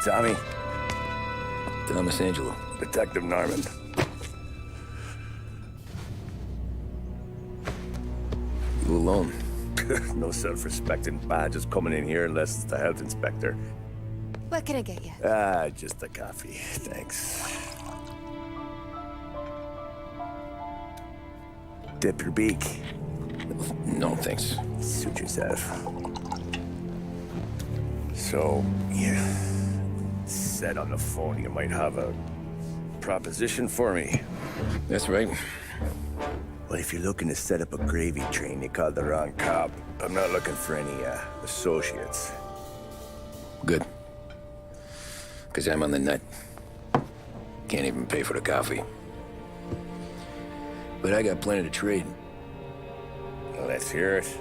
Tommy. Thomas Angelo. Detective Norman. You alone? No self-respecting badges coming in here unless it's the health inspector. What can I get you? Just a coffee. Thanks. Dip your beak. No, thanks. Suit yourself. So, you said on the phone you might have a proposition for me. That's right. Well, if you're looking to set up a gravy train, you called the wrong cop. I'm not looking for any, associates. Good. Because I'm on the nut. Can't even pay for the coffee. But I got plenty to trade. Well, let's hear it.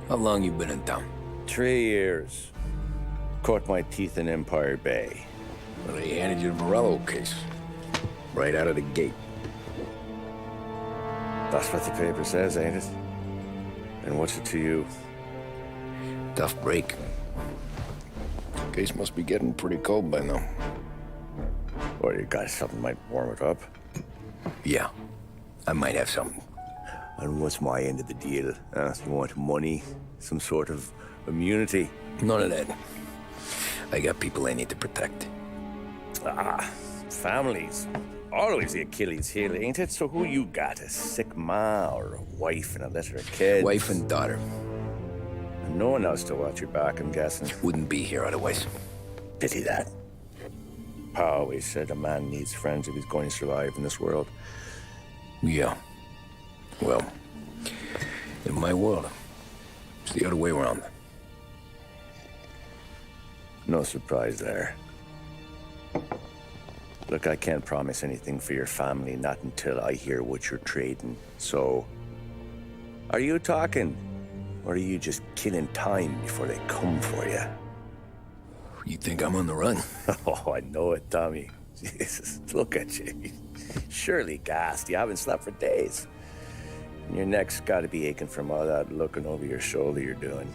How long you been in town? 3 years. Caught my teeth in Empire Bay. Well, they handed you the Morello case. Right out of the gate. That's what the paper says, ain't it? And what's it to you? Tough break. Case must be getting pretty cold by now. Or you got something might warm it up? Yeah, I might have something. And what's my end of the deal? You want money? Some sort of immunity? None of that. I got people I need to protect. Families. Always the Achilles heel, ain't it? So who you got? A sick ma or a wife and a litter of kids? Wife and daughter. And no one else to watch your back, I'm guessing. Wouldn't be here otherwise. Pity that. Pa always said a man needs friends if he's going to survive in this world. Yeah. Well, in my world, it's the other way around. No surprise there. Look, I can't promise anything for your family, not until I hear what you're trading. So, are you talking? Or are you just killing time before they come for you? You think I'm on the run? Oh, I know it, Tommy. Jesus, look at you. Surely gassed. You haven't slept for days. And your neck's got to be aching from all that looking over your shoulder you're doing.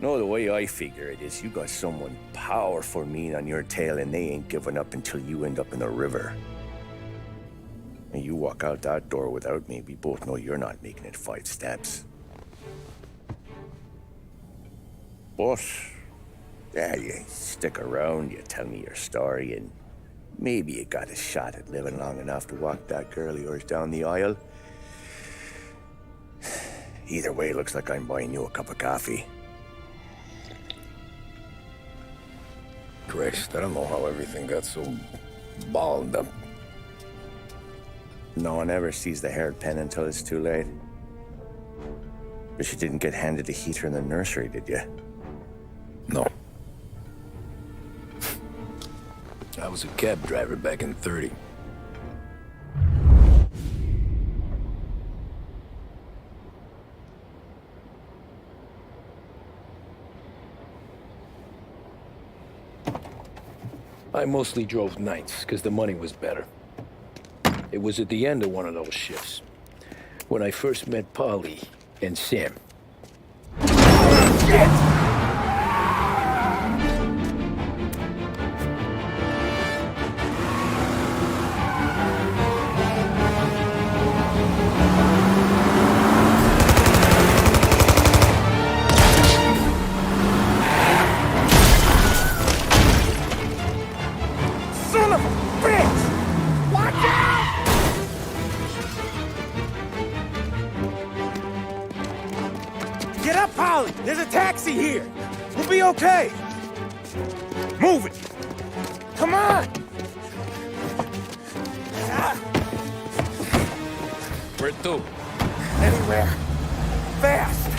No, the way I figure it is you got someone powerful mean on your tail and they ain't giving up until you end up in the river. And you walk out that door without me, we both know you're not making it 5 steps. But, yeah, you stick around, you tell me your story, and maybe you got a shot at living long enough to walk that girl of yours down the aisle. Either way, looks like I'm buying you a cup of coffee. Christ, I don't know how everything got so balled up. No one ever sees the hairpin until it's too late. But you didn't get handed a heater in the nursery, did you? No. I was a cab driver back in '30. I mostly drove nights, because the money was better. It was at the end of one of those shifts, when I first met Polly and Sam. Shit! Get up, Polly! There's a taxi here! We'll be okay! Move it! Come on! Where to? Anywhere. Fast!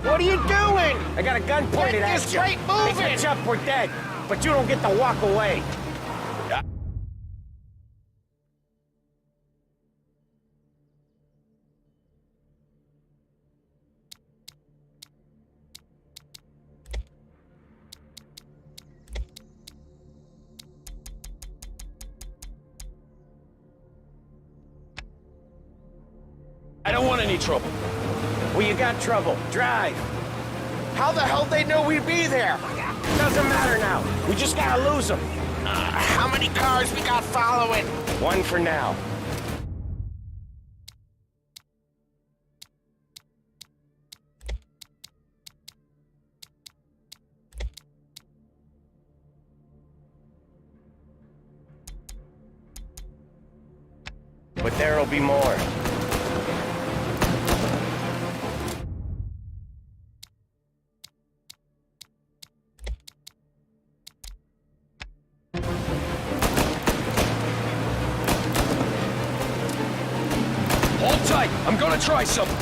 What are you doing? I got a gun pointed at you. Straight moving! Make a jump, we're dead. But you don't get to walk away. I don't want any trouble. Well, you got trouble. Drive. How the hell they know we'd be there? Doesn't matter now. We just gotta lose them. How many cars we got following? One for now. But there'll be more. Hold tight. I'm gonna try something.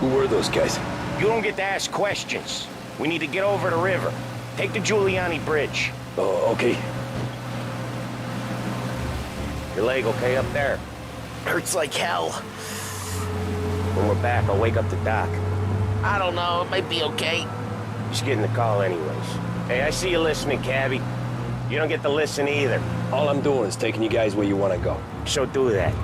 Who were those guys? You don't get to ask questions. We need to get over the river. Take the Giuliani Bridge. Oh, okay. Your leg okay up there? Hurts like hell. When we're back, I'll wake up the doc. I don't know, it might be okay. Just getting the call anyways. Hey, I see you listening, cabbie. You don't get to listen either. All I'm doing is taking you guys where you want to go. So do that.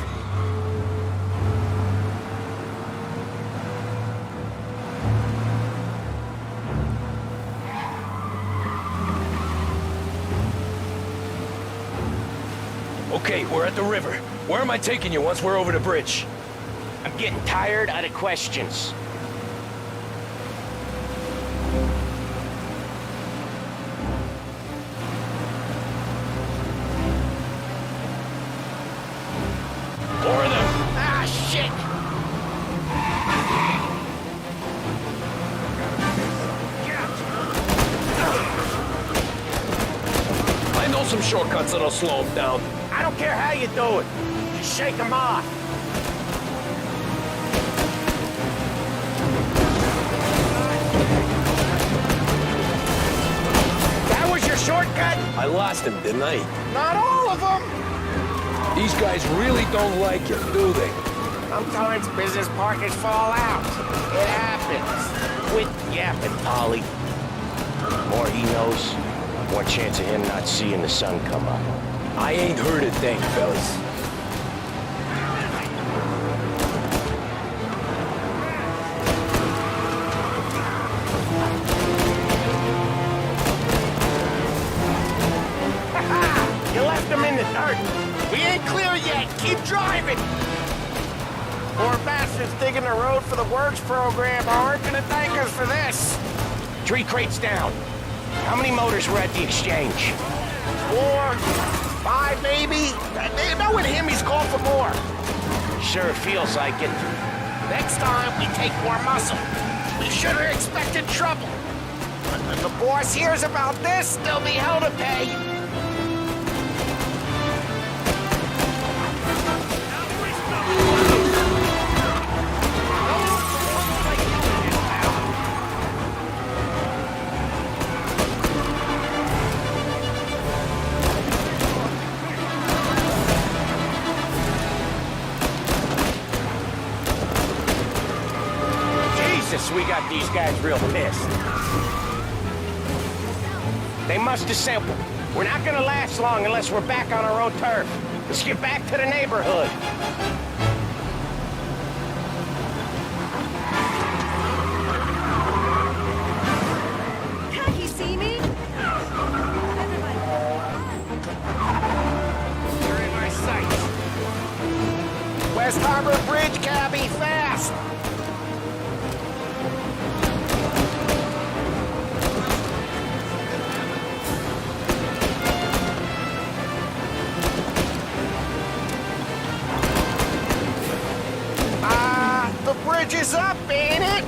Okay, we're at the river. Where am I taking you once we're over the bridge? I'm getting tired out of questions. More of them. Ah, shit! I know some shortcuts that'll slow them down. I don't care how you do it. Just shake them off. That was your shortcut? I lost him, didn't I? Not all of them! These guys really don't like you, do they? Sometimes business partners fall out. It happens. Quit yapping, Polly. The more he knows, the more chance of him not seeing the sun come up. I ain't heard a thing, fellas. You left him in the dirt. We ain't clear yet. Keep driving. Poor bastards digging the road for the works program aren't gonna thank us for this. 3 crates down. How many motors were at the exchange? 4, 5 maybe. Knowing him, he's called for more. Sure feels like it. Next time, we take more muscle. We should have expected trouble. But when the boss hears about this, there'll be hell to pay. We got these guys real pissed. They must have said, we're not gonna last long unless we're back on our own turf. Let's get back to the neighborhood. Can't you see me? Everybody. You're in my sights. West Harbor Bridge, cabby, fast! The bridge is up, ain't it?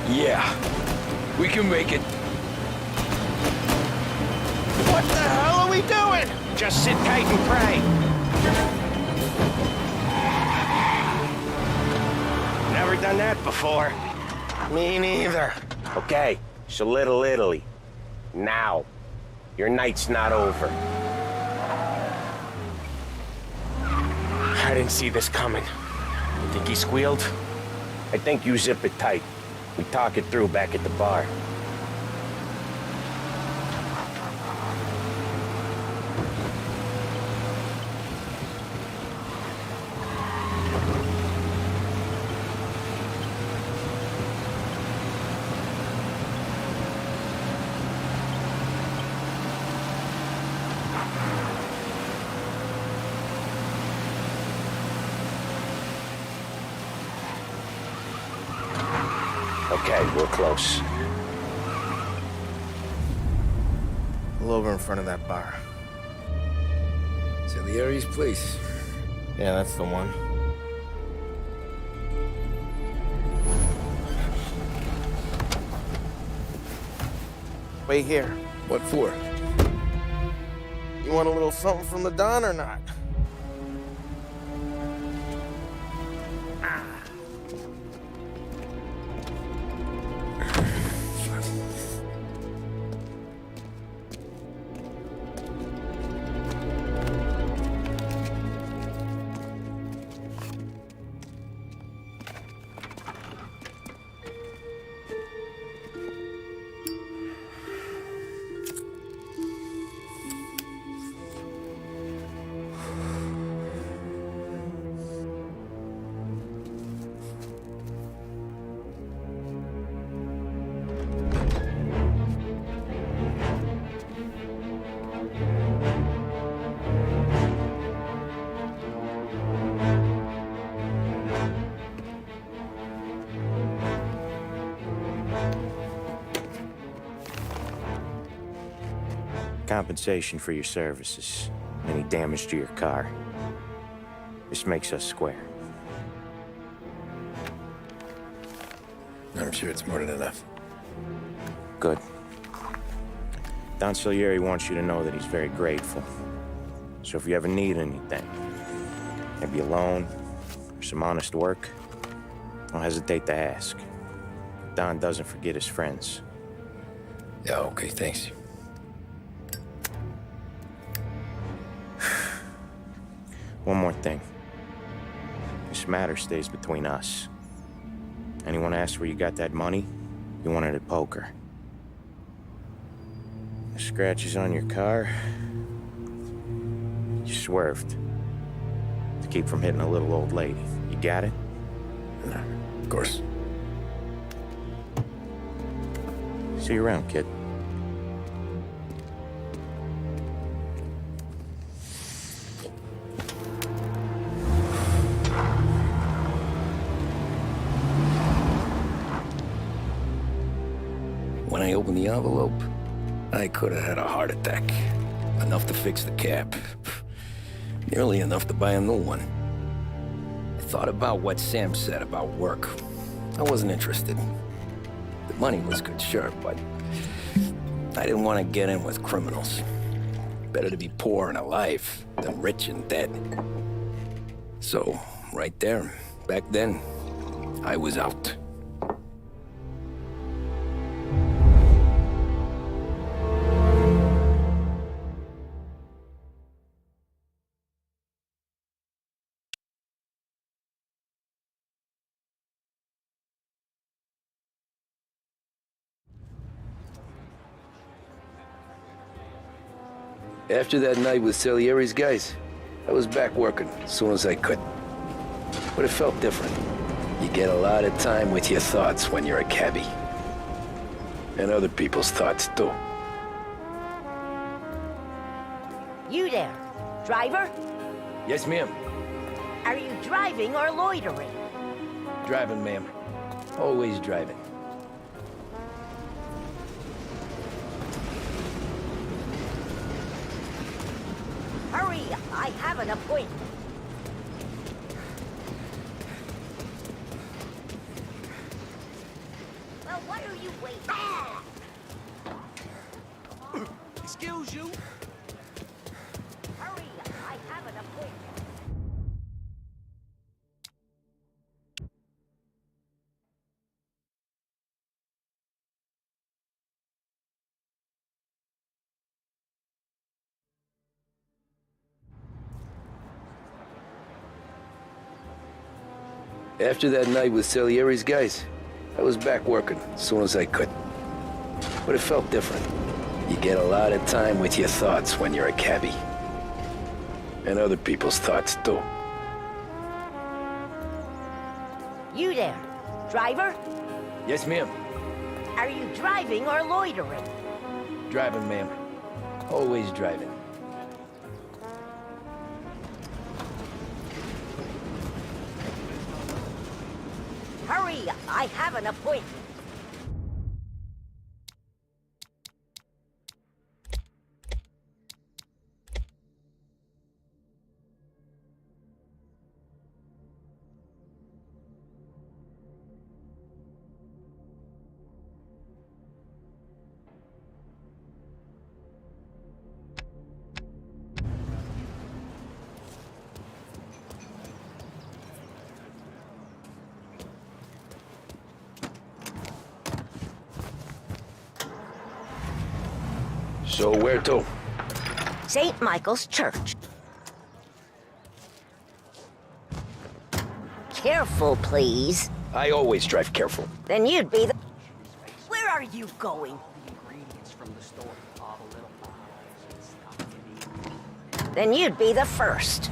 Yeah. We can make it. What the hell are we doing? Just sit tight and pray. Never done that before. Me neither. Okay, so Little Italy. Now. Your night's not over. I didn't see this coming. You think he squealed? I think you zip it tight. We talk it through back at the bar. Okay, we're close. Pull over in front of that bar. Salieri's place. Yeah, that's the one. Wait here. What for? You want a little something from the Don or not? Compensation for your services. Any damage to your car. This makes us square. I'm sure it's more than enough. Good. Don Salieri wants you to know that he's very grateful. So if you ever need anything, maybe a loan or some honest work, don't hesitate to ask. Don doesn't forget his friends. Yeah, okay, thanks. One more thing. This matter stays between us. Anyone asks where you got that money, you won it at poker. The scratches on your car, you swerved to keep from hitting a little old lady. You got it? No, of course. See you around, kid. When I opened the envelope, I could have had a heart attack. Enough to fix the cap. Nearly enough to buy a new one. I thought about what Sam said about work. I wasn't interested. The money was good, sure, but I didn't want to get in with criminals. Better to be poor and alive than rich and dead. So, right there, back then, I was out. After that night with Salieri's guys, I was back working as soon as I could. But it felt different. You get a lot of time with your thoughts when you're a cabbie. And other people's thoughts, too. You there, driver? Yes, ma'am. Are you driving or loitering? Driving, ma'am. Always driving. Hurry, I have an appointment. Well, what are you waiting for? Excuse you? Hurry, I have an appointment. After that night with Salieri's guys, I was back working as soon as I could. But it felt different. You get a lot of time with your thoughts when you're a cabbie. And other people's thoughts, too. You there, driver? Yes, ma'am. Are you driving or loitering? Driving, ma'am. Always driving. Hurry, I have an appointment. So where to? St. Michael's Church. Careful, please. I always drive careful. Then you'd be the... Where are you going? Then you'd be the first.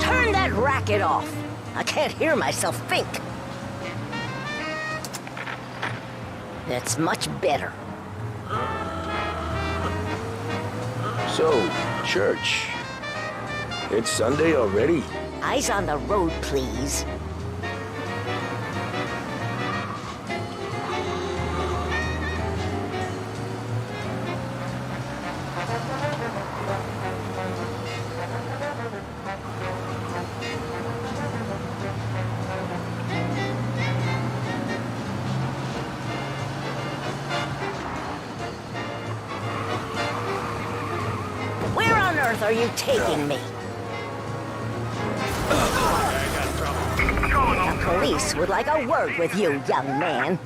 Turn that racket off. I can't hear myself think. That's much better. So, church. It's Sunday already? Eyes on the road, please. Where on earth are you taking me? The police would like a word with you, young man.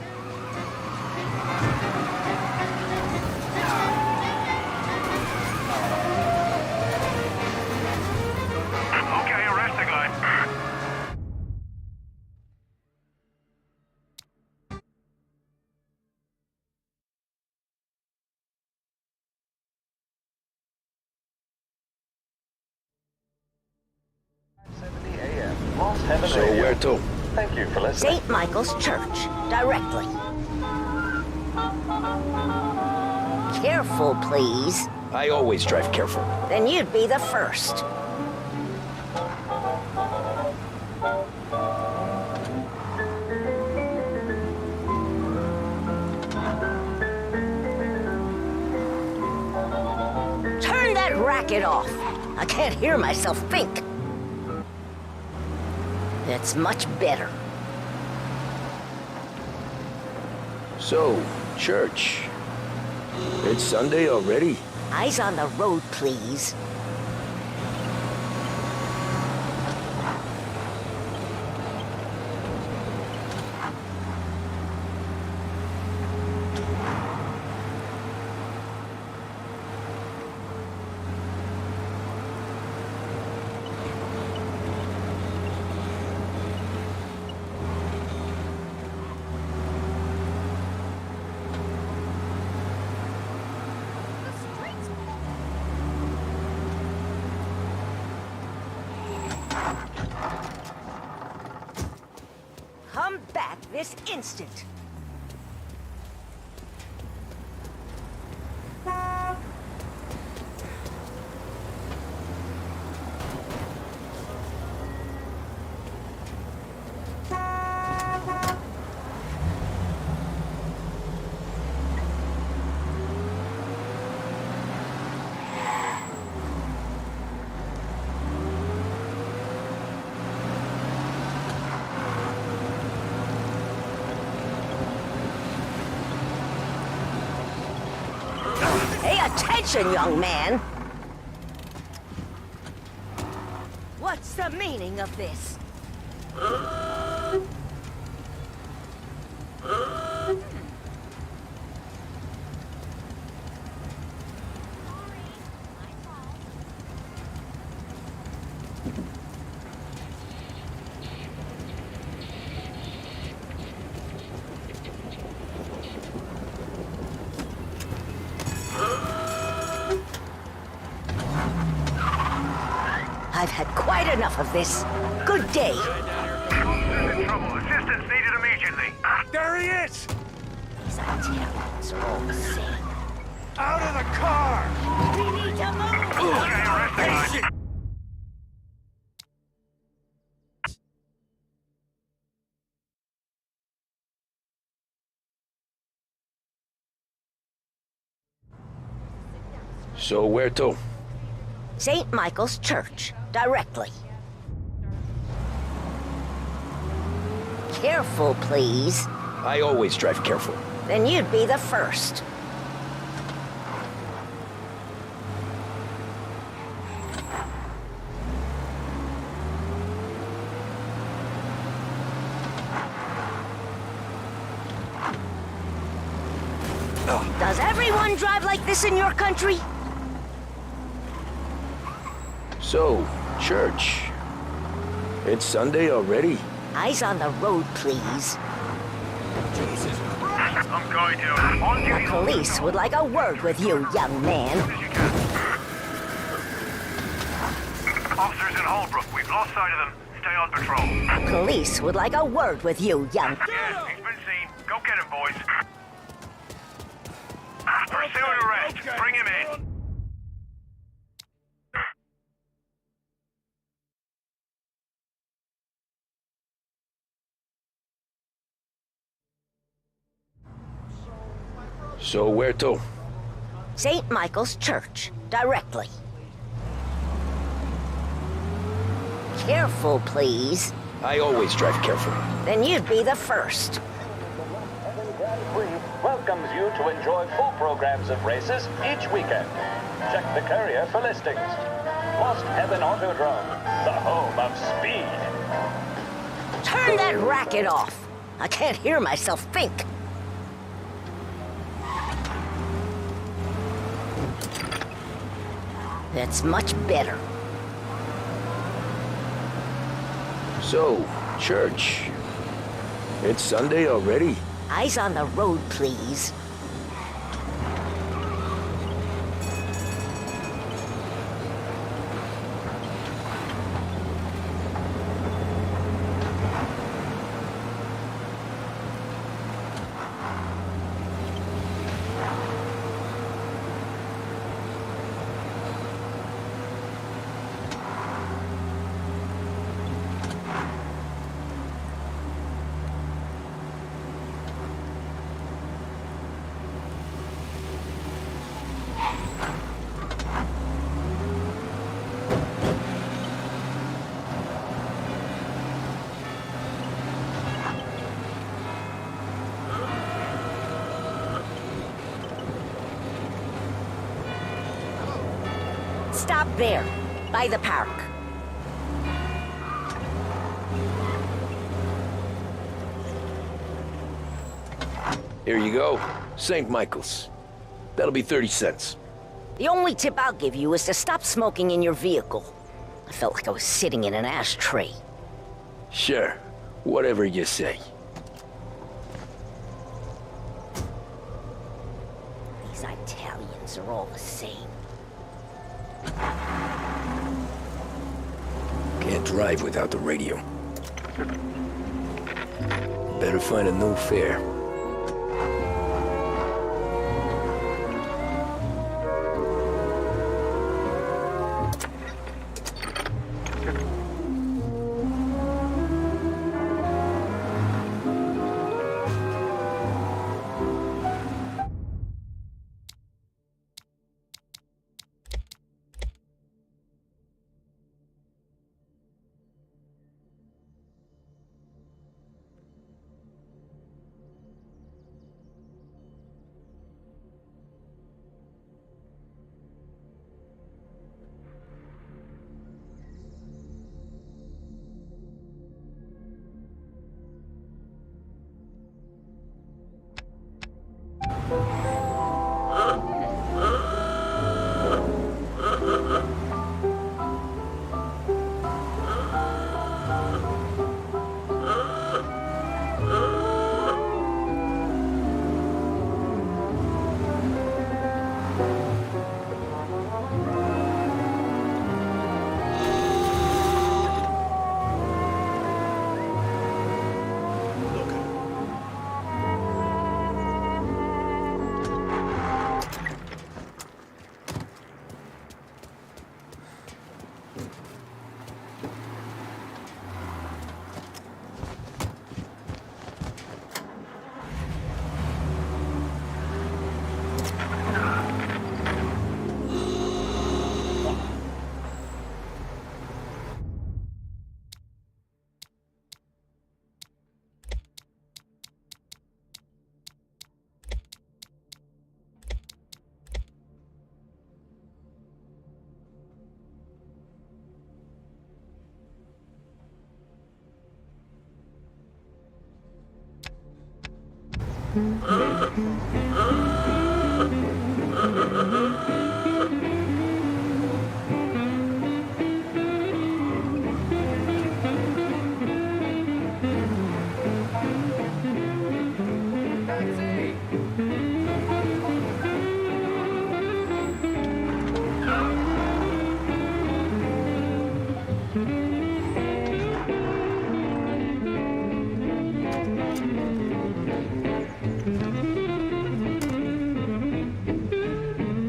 Okay, arrest the guy. So where to? Thank you for listening. St. Michael's Church, directly. Careful, please. I always drive careful. Then you'd be the first. Turn that racket off. I can't hear myself think. That's much better. So, church. It's Sunday already? Eyes on the road, please. Come back this instant. Pay attention, young man! What's the meaning of this? I've had quite enough of this. Good day. Officer's in trouble. Assistance needed immediately. There he is! These Italians are all the same. Out of the car! We need to move! Okay, arrest the guy. So where to? St. Michael's Church, directly. Careful, please. I always drive careful. Then you'd be the first. Does everyone drive like this in your country? So, church. It's Sunday already? Eyes on the road, please. I'm going to. On duty. Police would like a word with you, young man. Officers in Holbrook, we've lost sight of them. Stay on patrol. Police would like a word with you, young... Yeah, he's been seen. Go get him, boys. Pursue and arrest. Bring him in. So where to? St. Michael's Church, directly. Careful, please. I always drive carefully. Then you'd be the first. Welcomes you to enjoy full programs of races each weekend. Check the courier for listings. Lost Heaven Autodrome, the home of speed. Turn that racket off. I can't hear myself think. That's much better. So, church. It's Sunday already? Eyes on the road, please. Stop there, by the park. Here you go. St. Michael's. That'll be 30 cents. The only tip I'll give you is to stop smoking in your vehicle. I felt like I was sitting in an ashtray. Sure. Whatever you say. These Italians are all the same. Can't drive without the radio. Better find a new fare.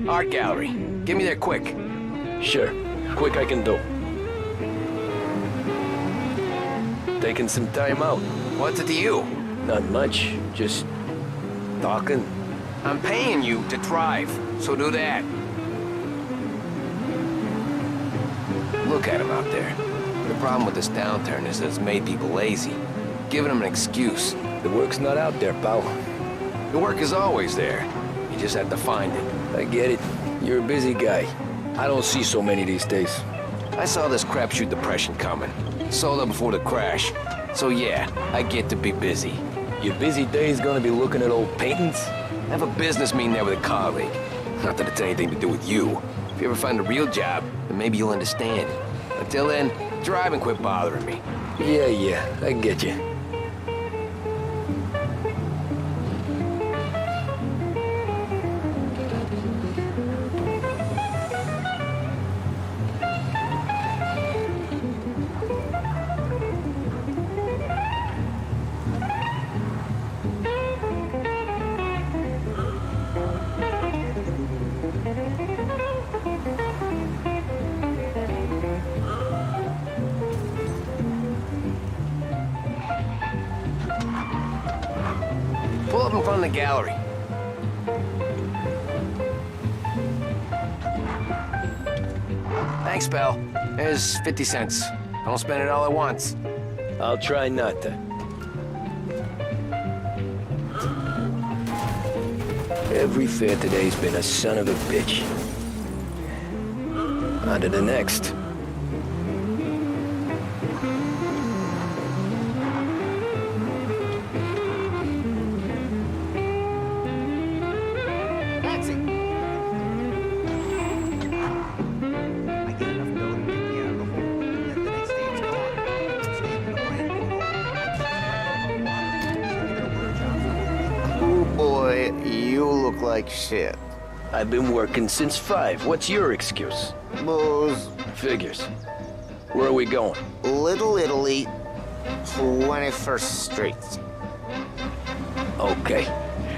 Art gallery. Get me there quick. Sure. Quick I can do. Taking some time out. What's it to you? Not much. Just talking. I'm paying you to drive, so do that. Look at him out there. The problem with this downturn is that it's made people lazy. Giving them an excuse. The work's not out there, pal. The work is always there. You just have to find it. I get it. You're a busy guy. I don't see so many these days. I saw this crapshoot depression coming. Sold up before the crash. So yeah, I get to be busy. Your busy day's gonna be looking at old paintings? I have a business meeting there with a colleague. Not that it's anything to do with you. If you ever find a real job, then maybe you'll understand. Until then, drive and quit bothering me. Yeah, I get you. Pull up in front of the gallery. Thanks, pal. There's 50 cents. I don't spend it all at once. I'll try not to. Every fare today's been a son of a bitch. On to the next. Taxi! I get enough dough to take me out of the hole, and then the next day it's gone. Staying in a brand new hole. Oh boy, you look like shit. I've been working since 5. What's your excuse? Booze. Figures. Where are we going? Little Italy, 21st Street. Okay.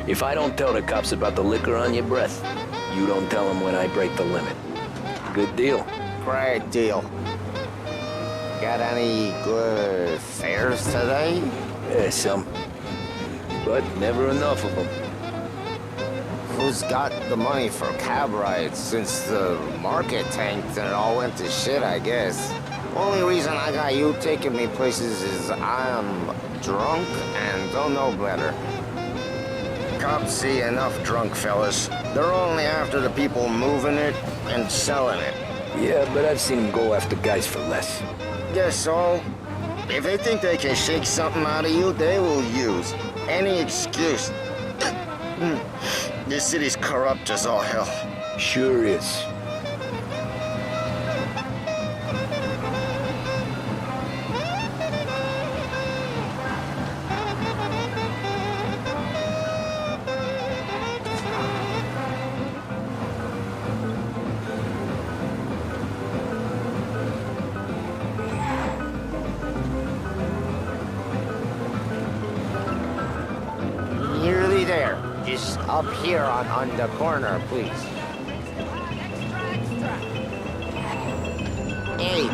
If I don't tell the cops about the liquor on your breath, you don't tell them when I break the limit. Good deal. Great deal. Got any good fares today? Yeah, some. But never enough of them. Who's got the money for cab rides since the market tanked and it all went to shit, I guess? Only reason I got you taking me places is I'm drunk and don't know better. Cops see enough drunk fellas. They're only after the people moving it and selling it. Yeah, but I've seen them go after guys for less. Guess so. If they think they can shake something out of you, they will use any excuse. This city's corrupt as all hell. Sure is. Nearly there. Just up here on the corner, please. Hey,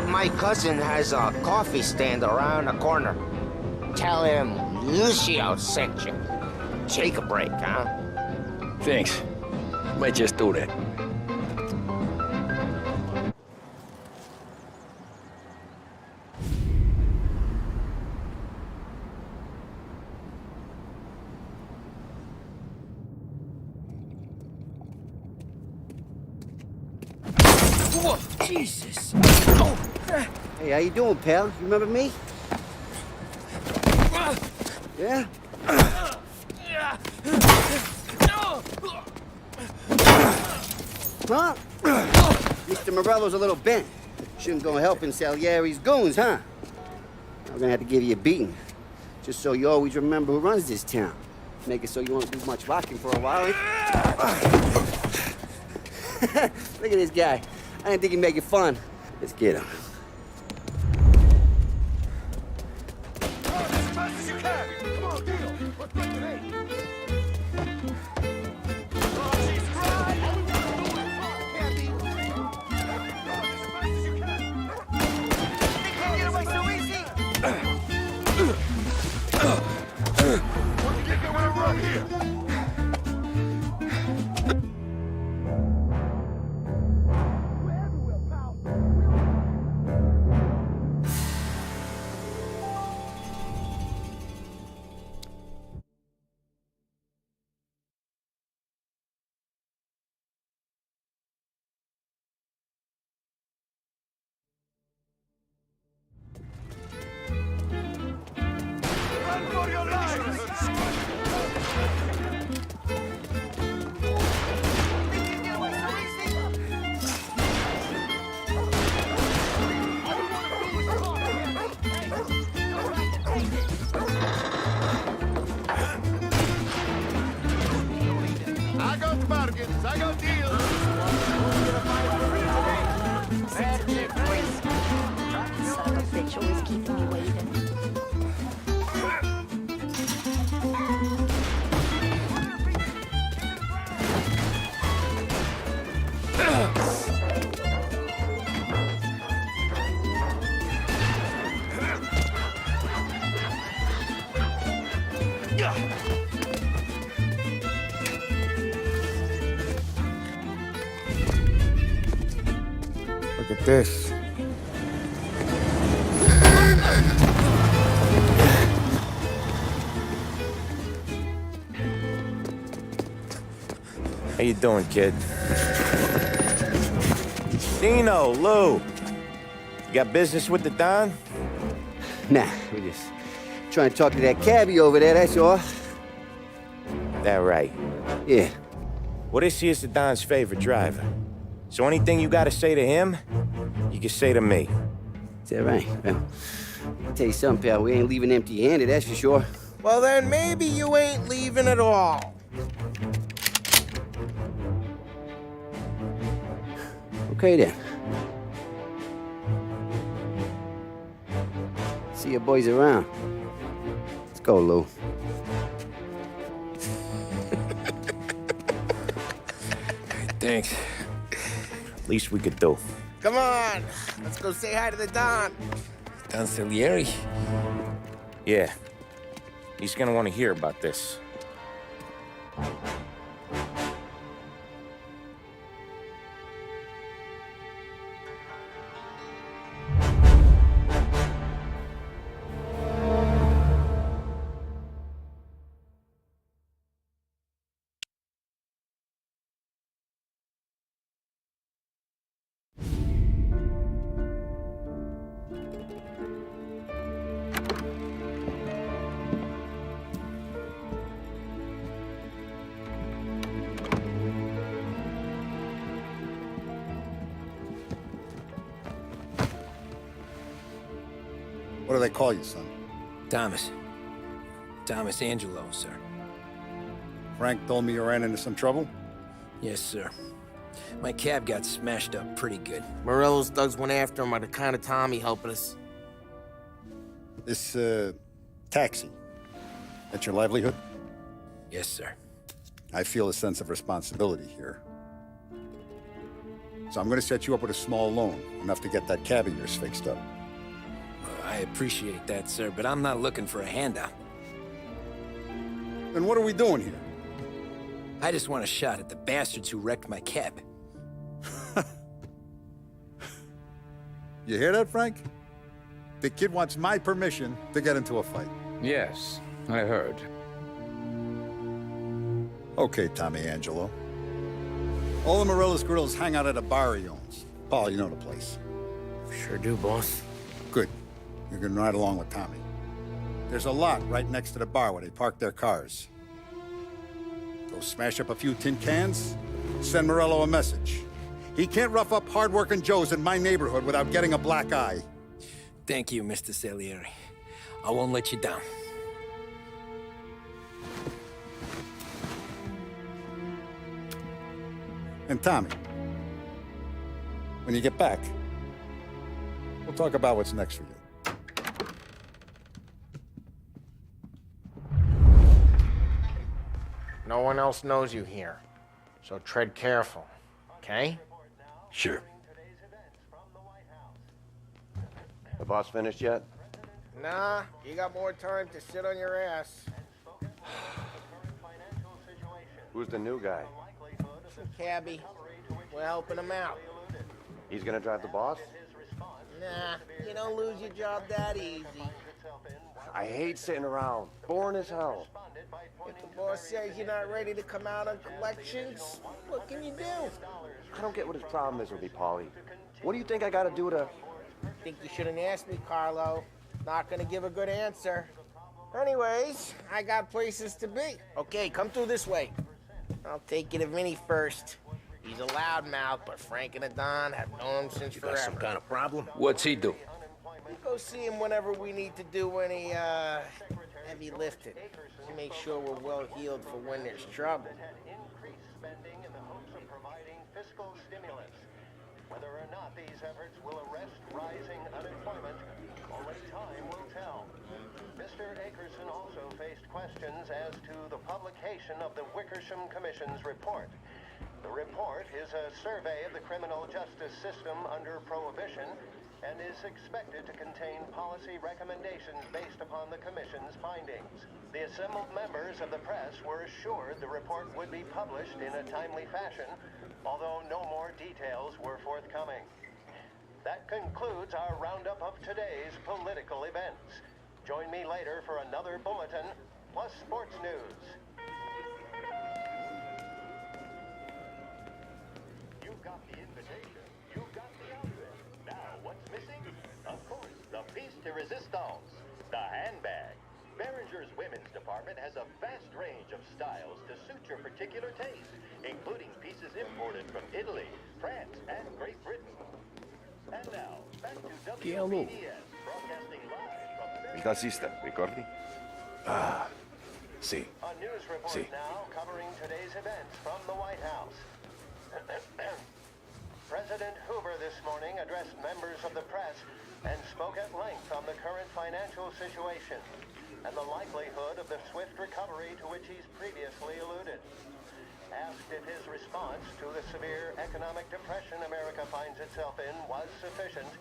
my cousin has a coffee stand around the corner. Tell him Lucio sent you. Take a break, huh? Thanks. Might just do that. Whoa, Jesus! Oh. Hey, how you doing, pal? You remember me? Yeah? Huh? Mr. Morello's a little bent. Shouldn't go helping Salieri's goons, huh? I'm gonna have to give you a beating. Just so you always remember who runs this town. Make it so you won't do much rocking for a while. Look at this guy. I didn't think he'd make it fun. Let's get him. As fast as you can! Come on, deal! Let's break the name! Oh, Jesus! bargains. I got deals. Son of a bitch, always keeping me waiting. Look at this. How you doing, kid? Dino, Lou. You got business with the Don? Nah, we just trying to talk to that cabbie over there, that's all. That right. Yeah. Well, this here's the Don's favorite driver. So anything you gotta say to him, you can say to me. Is that right? Well, I'll tell you something, pal. We ain't leaving empty-handed, that's for sure. Well, then maybe you ain't leaving at all. Okay, then. See your boys around. Let's go, Lou. Thanks. Least we could do. Come on, let's go say hi to the Don. Don Salieri? Yeah. He's gonna want to hear about this. What do they call you, son? Thomas. Thomas Angelo, sir. Frank told me you ran into some trouble? Yes, sir. My cab got smashed up pretty good. Morello's thugs went after him by the kind of Tommy helping us. This, taxi. That's your livelihood? Yes, sir. I feel a sense of responsibility here. So I'm gonna set you up with a small loan, enough to get that cab of yours fixed up. I appreciate that, sir, but I'm not looking for a handout. Then what are we doing here? I just want a shot at the bastards who wrecked my cab. You hear that, Frank? The kid wants my permission to get into a fight. Yes, I heard. Okay, Tommy Angelo. All the Morella's grills hang out at a bar he owns. Paul, you know the place. Sure do, boss. Good. You can ride along with Tommy. There's a lot right next to the bar where they park their cars. Go smash up a few tin cans, send Morello a message. He can't rough up hard-working Joes in my neighborhood without getting a black eye. Thank you, Mr. Salieri. I won't let you down. And Tommy, when you get back, we'll talk about what's next for you. No one else knows you here, so tread careful, okay? Sure. The boss finished yet? Nah, you got more time to sit on your ass. Who's the new guy? Cabby, we're helping him out. He's gonna drive the boss? Nah, you don't lose your job that easy. I hate sitting around. Boring as hell. If the boss says you're not ready to come out on collections, what can you do? I don't get what his problem is with me, Paulie. What do you think I gotta do to... Think you shouldn't ask me, Carlo. Not gonna give a good answer. Anyways, I got places to be. Okay, come through this way. I'll take you to Vinny first. He's a loudmouth, but Frank and the Don have known him since forever. Got some kind of problem? What's he do? We go see him whenever we need to do any, heavy lifting. To make sure we're well healed for when there's trouble. Whether or not these efforts will arrest rising unemployment, only time will tell. Mr. Akerson also faced questions as to the publication of the Wickersham Commission's report. The report is a survey of the criminal justice system under Prohibition and is expected to contain policy recommendations based upon the Commission's findings. The assembled members of the press were assured the report would be published in a timely fashion, although no more details were forthcoming. That concludes our roundup of today's political events. Join me later for another bulletin, plus sports news. You've got the invitation, you've got the outfit. Now, what's missing? Of course, the piece de resistance, the handbag. Behringer's women's department has a vast range of styles to suit your particular taste, including pieces imported from Italy, France, and Great Britain. And now, back to WPDS, broadcasting live from Il tassista, ricordi? Ah, sì. A news report Sì. now covering today's events from the White House. President Hoover this morning addressed members of the press and spoke at length on the current financial situation and the likelihood of the swift recovery to which he's previously alluded. Asked if his response to the severe economic depression America finds itself in was sufficient,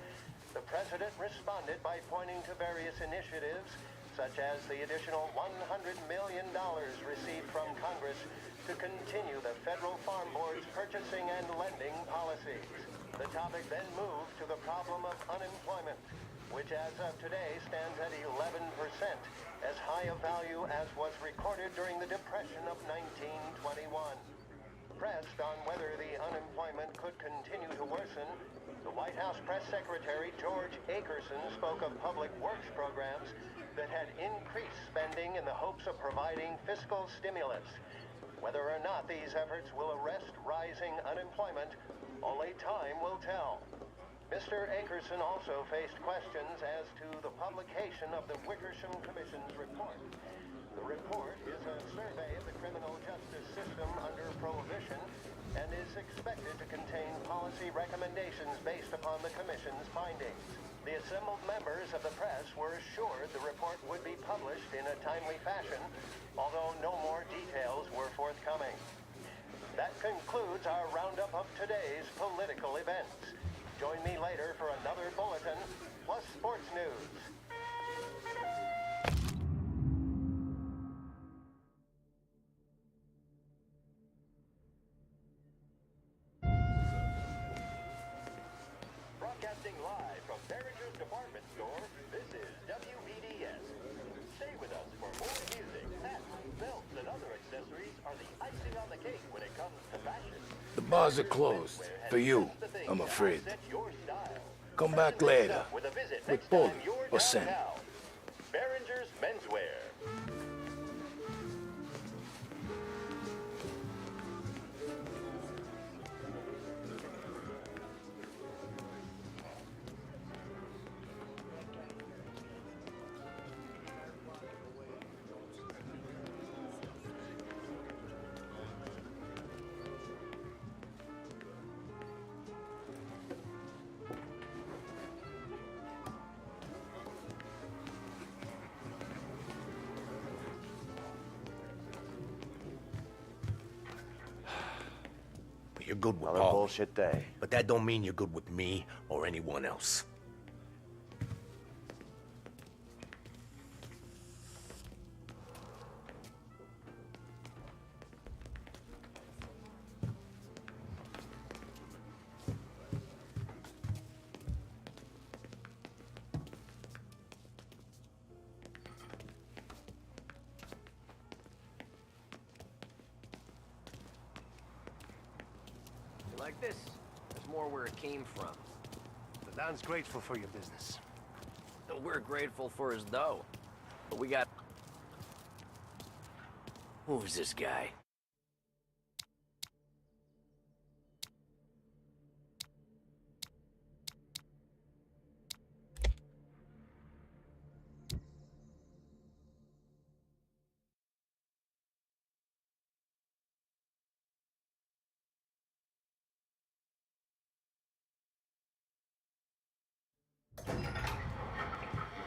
the president responded by pointing to various initiatives, such as the additional $100 million received from Congress to continue the federal farm board's purchasing and lending policies. The topic then moved to the problem of unemployment, which as of today stands at 11%, as high a value as was recorded during the Depression of 1921. Pressed on whether the unemployment could continue to worsen, the White House Press Secretary George Akerson spoke of public works programs that had increased spending in the hopes of providing fiscal stimulus. Whether or not these efforts will arrest rising unemployment, only time will tell. Mr. Akerson also faced questions as to the publication of the Wickersham Commission's report. The report is a survey of the criminal justice system under Prohibition and is expected to contain policy recommendations based upon the Commission's findings. The assembled members of the press were assured the report would be published in a timely fashion, although no more details were forthcoming. That concludes our roundup of today's political events. Join me later for another bulletin, plus sports news. Broadcasting live from Behringer's department store, this is WPDS. Stay with us for more music. Hats, belts, and other accessories are the icing on the cake when it comes to fashion. The bars are closed. For you, I'm afraid. Come back later. With Paul or Sam. Behringer's Menswear. You're good with Another Paul. bullshit day. But that don't mean you're good with me or anyone else. Like this? There's more where it came from. The Don's grateful for your business. We're grateful for his dough. But we got... Who's this guy?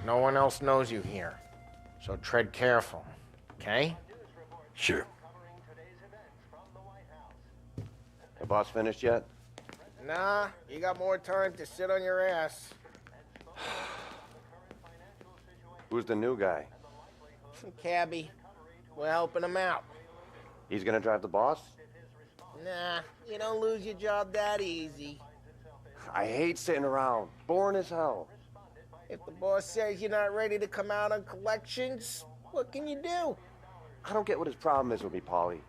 No one else knows you here. So tread careful, okay? Sure. The boss finished yet? Nah, you got more time to sit on your ass. Who's the new guy? Some cabbie. We're helping him out. He's gonna drive the boss? Nah, you don't lose your job that easy. I hate sitting around. Boring as hell. If the boss says you're not ready to come out on collections, what can you do? I don't get what his problem is with me, Paulie.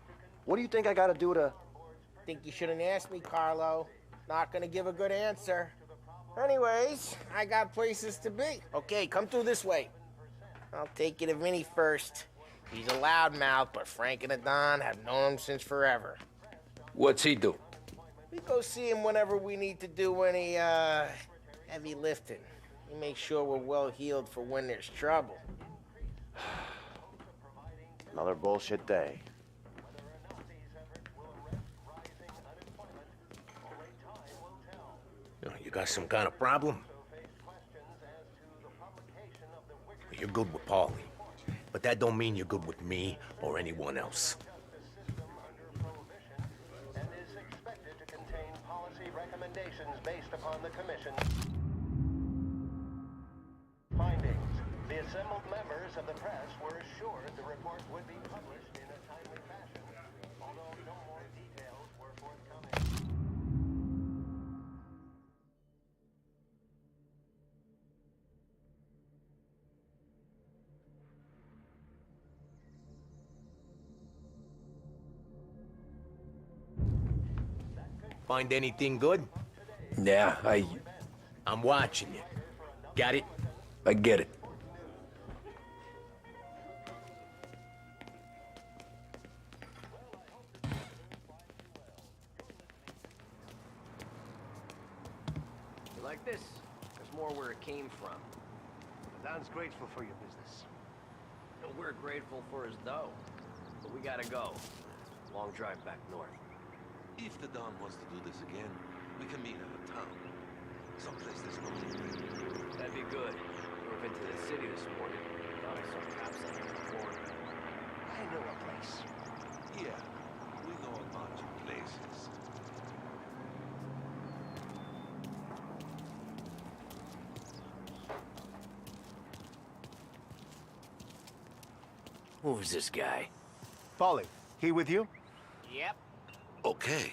What do you think I gotta do to... Think you shouldn't ask me, Carlo. Not gonna give a good answer. Anyways, I got places to be. Okay, come through this way. I'll take you to Vinny first. He's a loudmouth, but Frank and the Don have known him since forever. What's he do? We go see him whenever we need to do any, heavy lifting. He makes sure we're well healed for when there's trouble. Another bullshit day. You got some kind of problem? You're good with Paulie. But that don't mean you're good with me or anyone else. And is expected to contain policy recommendations based upon the Commission's findings. The assembled members of the press were assured the report would be published in a timely fashion, although no more details were forthcoming. Find anything good? Yeah, I'm watching you. Got it? I get it. You like this? There's more where it came from. The Don's grateful for your business. And we're grateful for his dough. But we gotta go. Long drive back north. If the Don wants to do this again, we can meet at a town. Someplace there's no one. That'd be good. Drove into the city this morning. Thought I saw cops on the corner. I know a place. Yeah, we know a bunch of places. Who's this guy? Paulie, he with you? Yep. Okay.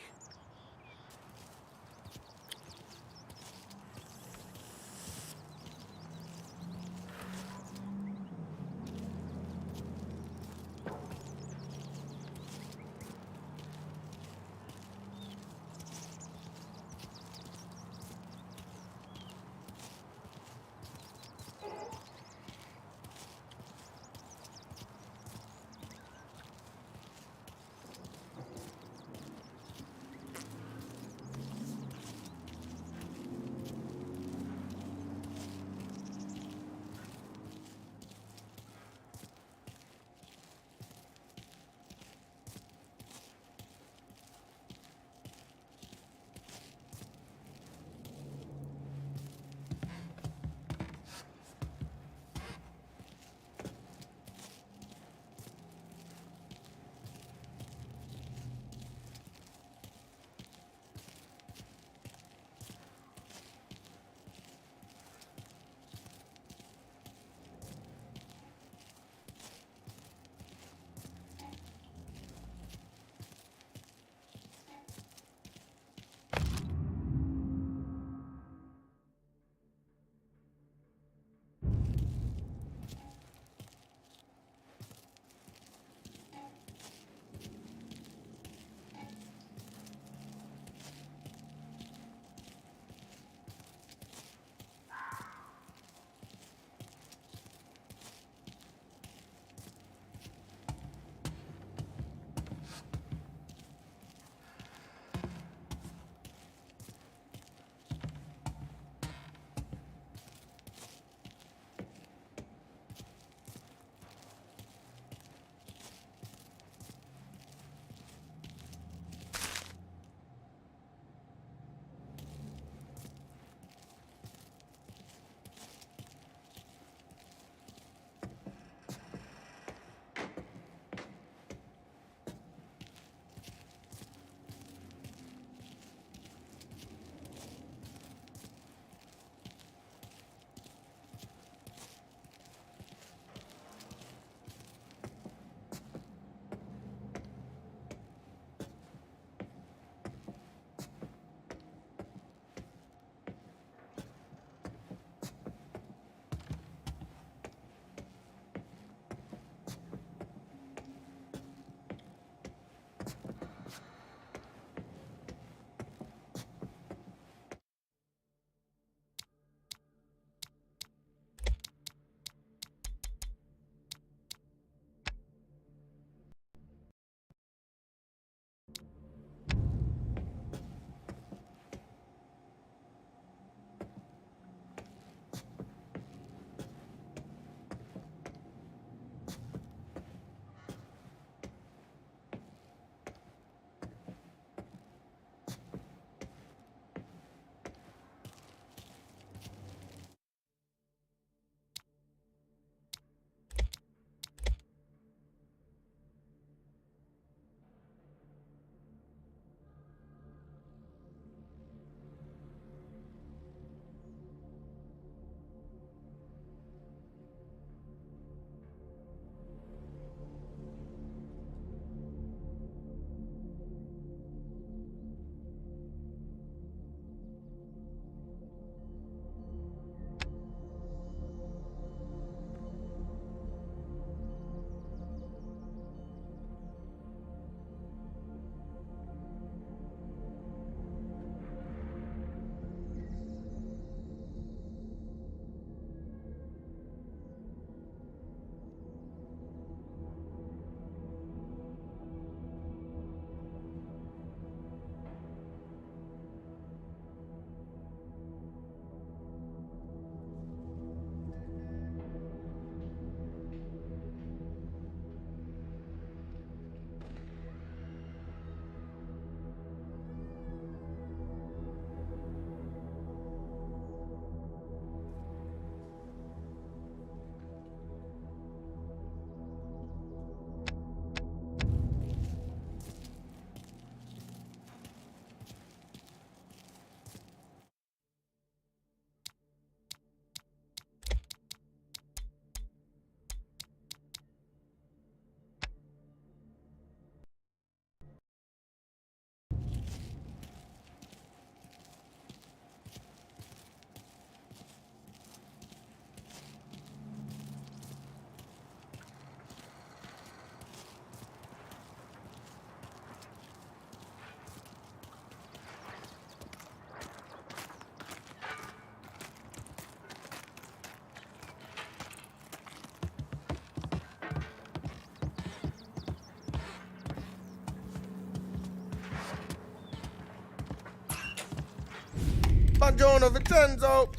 Buongiorno, Vincenzo.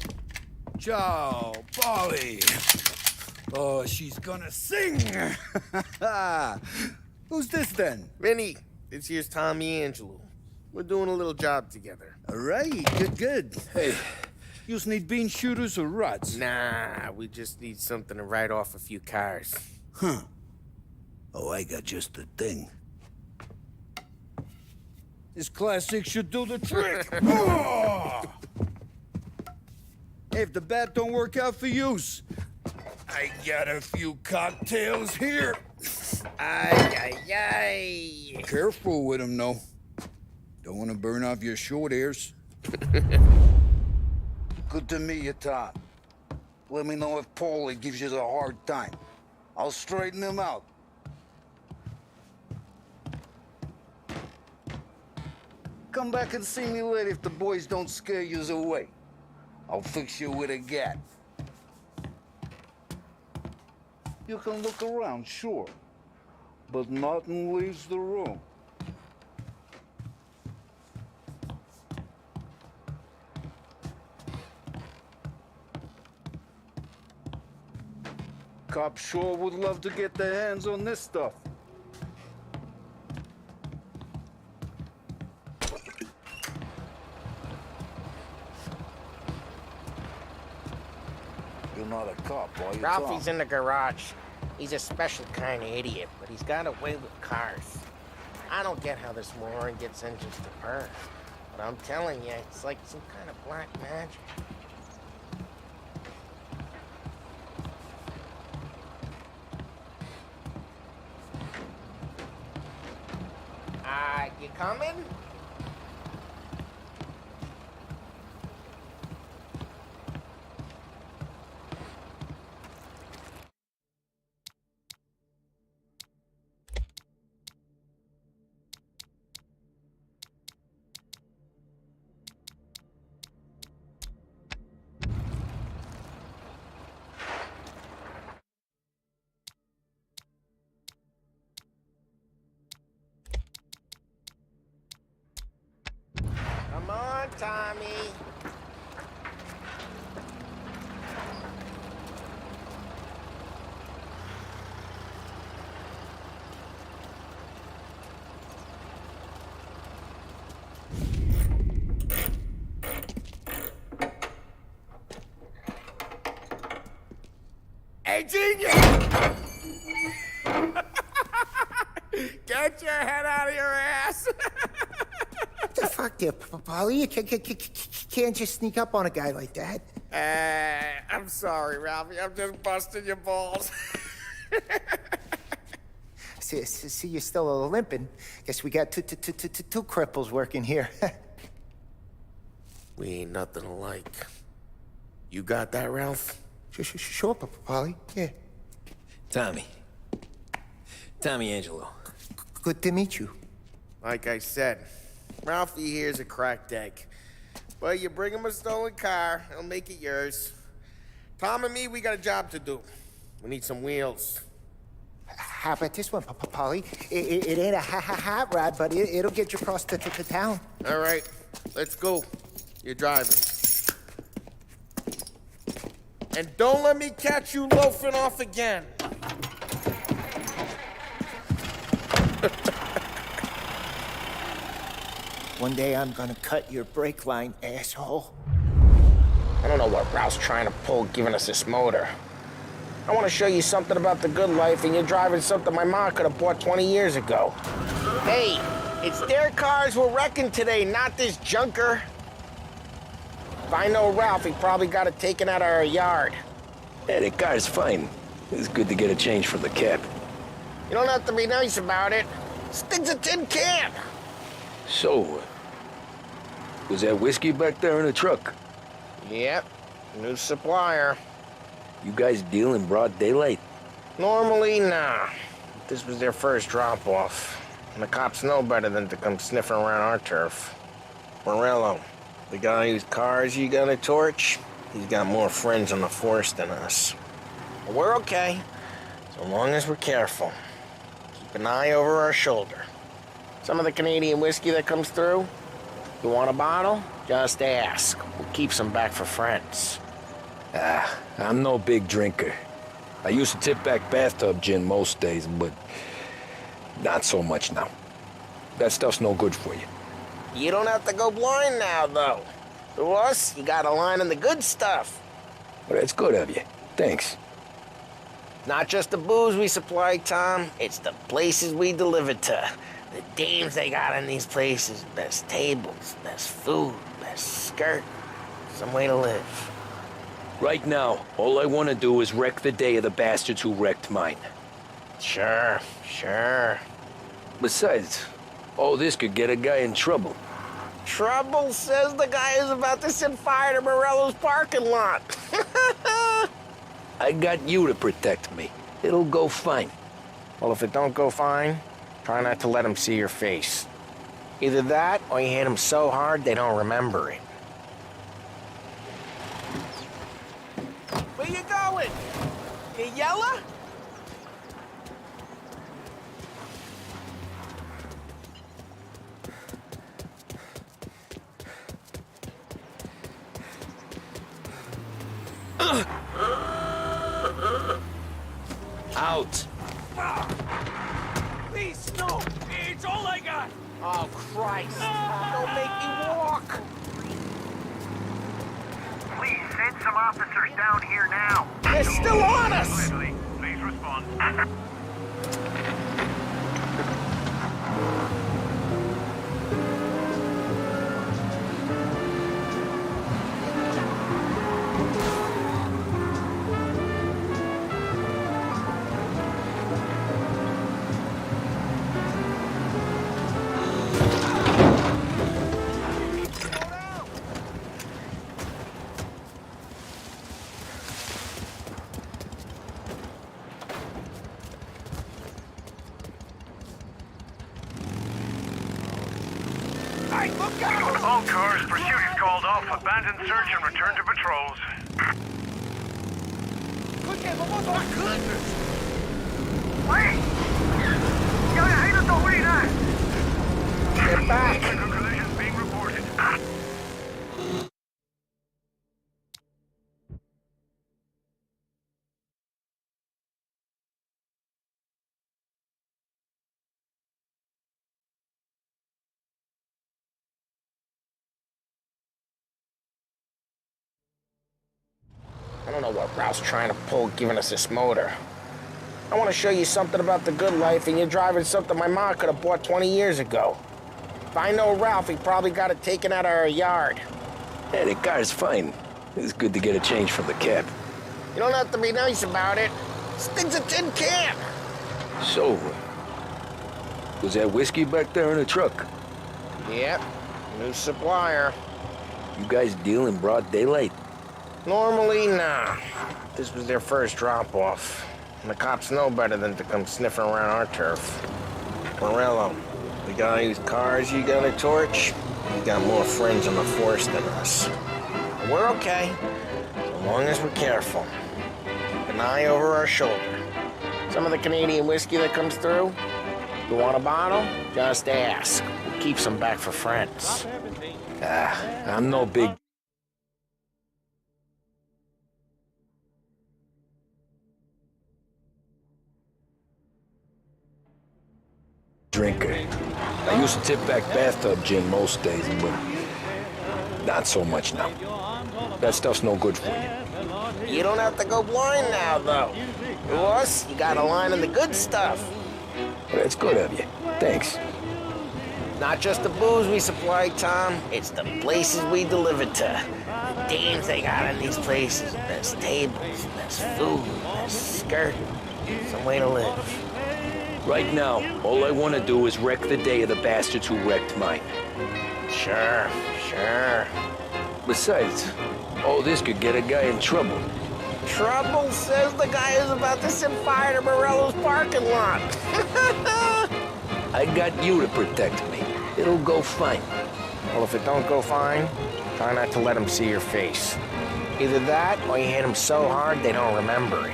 Ciao, Polly. Oh, she's gonna sing. Who's this then? Vinny, this here's Tommy Angelo. We're doing a little job together. All right, good. Hey, you need bean shooters or rods? Nah, we just need something to write off a few cars. Huh. Oh, I got just the thing. This classic should do the trick. Oh! Hey, if the bat don't work out for yous, I got a few cocktails here. Ay. Careful with them, though. Don't want to burn off your short hairs. Good to meet you, Tom. Let me know if Paulie gives you a hard time. I'll straighten him out. Come back and see me later if the boys don't scare yous away. I'll fix you with a gat. You can look around, sure, but nothing leaves the room. Cops sure would love to get their hands on this stuff. You're not a cop, are you, Ralphie's Tom? in the garage. He's a special kind of idiot, but he's got a way with cars. I don't get how this moron gets engines to burn. But I'm telling you, it's like some kind of black magic. You coming? Come on, Tommy. Hey, genius! Get your head out of your ass! The fuck there, Polly? You can't just sneak up on a guy like that. I'm sorry, Ralphie. I'm just busting your balls. See, you're still limping. Guess we got two cripples working here. We ain't nothing alike. You got that, Ralph? Sure, Polly. Yeah. Tommy Angelo. Good to meet you. Like I said, Ralphie here's a cracked egg. But you bring him a stolen car, he'll make it yours. Tom and me, we got a job to do. We need some wheels. How about this one, Polly? It ain't a hot rod, but it'll get you across to town. All right, let's go. You're driving. And don't let me catch you loafing off again. One day I'm gonna cut your brake line, asshole. I don't know what Ralph's trying to pull giving us this motor. I want to show you something about the good life, and you're driving something my mom could have bought 20 years ago. Hey, it's their cars we're wrecking today, not this junker. If I know Ralph, he probably got it taken out of our yard. Yeah, the car's fine. It's good to get a change for the cap. You don't have to be nice about it. This thing's a tin can. So, was that whiskey back there in the truck? Yep, new supplier. You guys deal in broad daylight? Normally, nah. This was their first drop-off. And the cops know better than to come sniffing around our turf. Morello, the guy whose cars you got a torch, he's got more friends on the force than us. But we're okay, so long as we're careful. Keep an eye over our shoulder. Some of the Canadian whiskey that comes through, You want a bottle? Just ask. We'll keep some back for friends. I'm no big drinker. I used to tip back bathtub gin most days, but not so much now. That stuff's no good for you. You don't have to go blind now, though. To us, you got a line on the good stuff. But it's good of you. Thanks. Not just the booze we supply, Tom. It's the places we deliver to. The dames they got in these places. Best tables, best food, best skirt. Some way to live. Right now, all I want to do is wreck the day of the bastards who wrecked mine. Sure. Besides, all this could get a guy in trouble. Trouble says the guy is about to set fire to Morello's parking lot. I got you to protect me. It'll go fine. Well, if it don't go fine, try not to let them see your face. Either that, or you hit them so hard they don't remember it. Where you going? You yella? Out. Please, no! It's all I got! Oh, Christ! Don't make me walk! Please send some officers down here now. They're still on us! Please respond. All cars, pursuit is called off. Abandon search and return to patrols. Wait! Get back! Collisions being reported. I don't know what Ralph's trying to pull giving us this motor. I want to show you something about the good life, and you're driving something my mom could have bought 20 years ago. If I know Ralph, he probably got it taken out of our yard. Yeah, the car's fine. It's good to get a change from the cab. You don't have to be nice about it. This thing's a tin can. So, was that whiskey back there in the truck? Yep, new supplier. You guys deal in broad daylight? Normally, nah. This was their first drop-off. And the cops know better than to come sniffing around our turf. Morello, the guy whose cars you got a torch, he got more friends on the force than us. But we're okay, as long as we're careful. An eye over our shoulder. Some of the Canadian whiskey that comes through, you want a bottle? Just ask. We'll keep some back for friends. I'm no big... drinker. I used to tip back bathtub gin most days, but not so much now. That stuff's no good for you. You don't have to go blind now, though. To us, you got a line on the good stuff. But it's good of you. Thanks. Not just the booze we supply, Tom. It's the places we deliver to. The dames they got in these places. Best tables, best food, best skirt. Some way to live. Right now, all I want to do is wreck the day of the bastards who wrecked mine. Sure. Besides, all this could get a guy in trouble. Trouble says the guy is about to set fire to Morello's parking lot. I got you to protect me. It'll go fine. Well, if it don't go fine, try not to let them see your face. Either that, or you hit them so hard they don't remember it.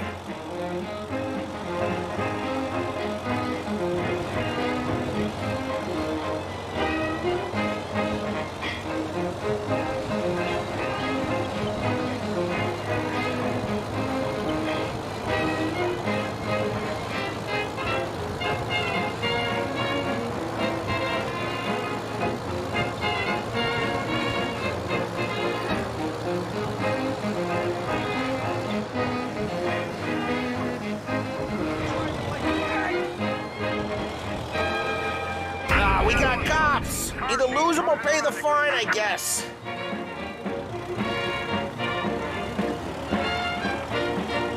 lose him or pay the fine, I guess.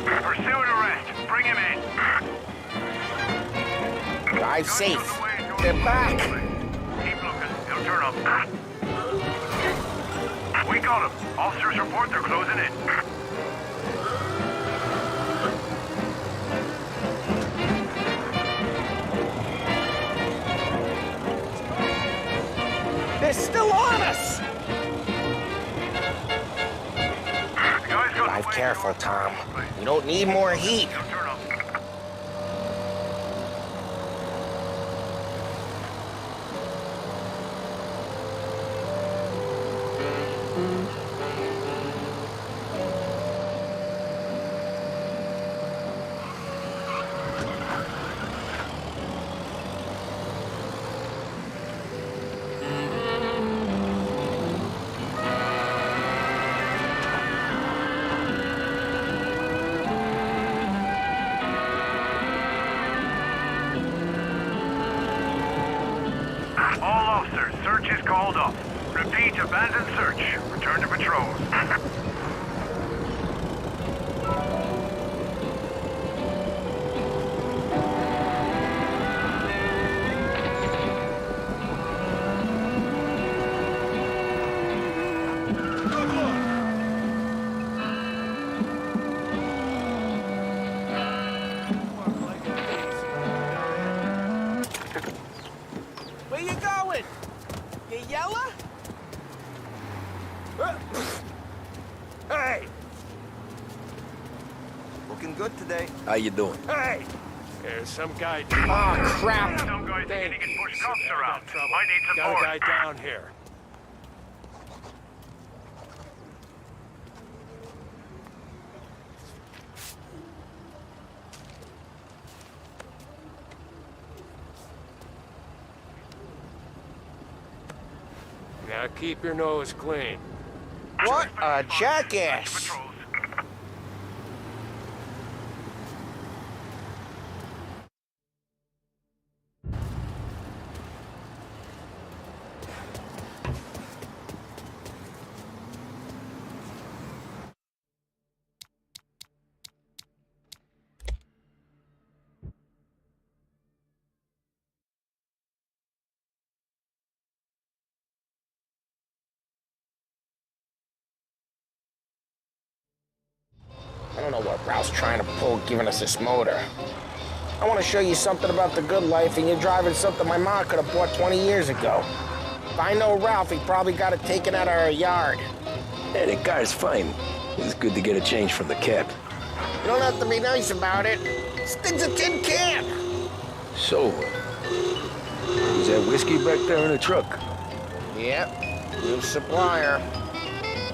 Pursue and arrest. Bring him in. Drive safe. They're back. Keep looking. He'll turn up. We got him. Officers report they're closing in. They're still on us. Drive careful, Tom. We don't need more heat. All officers, search is called off. Repeat, abandon search. Return to patrols. Where you going? You yella? Hey! Looking good today. How you doing? Hey! There's some guy... Oh, crap. Some guys beginning to push cops around. Might need support. Got a guy down here. Now keep your nose clean. What a jackass. I don't know what Ralph's trying to pull, giving us this motor. I want to show you something about the good life, and you're driving something my mom could have bought 20 years ago. If I know Ralph, he probably got it taken out of our yard. Hey, that car's fine. It's good to get a change from the cap. You don't have to be nice about it. This thing's a tin can. So, is that whiskey back there in the truck? Yep, new supplier.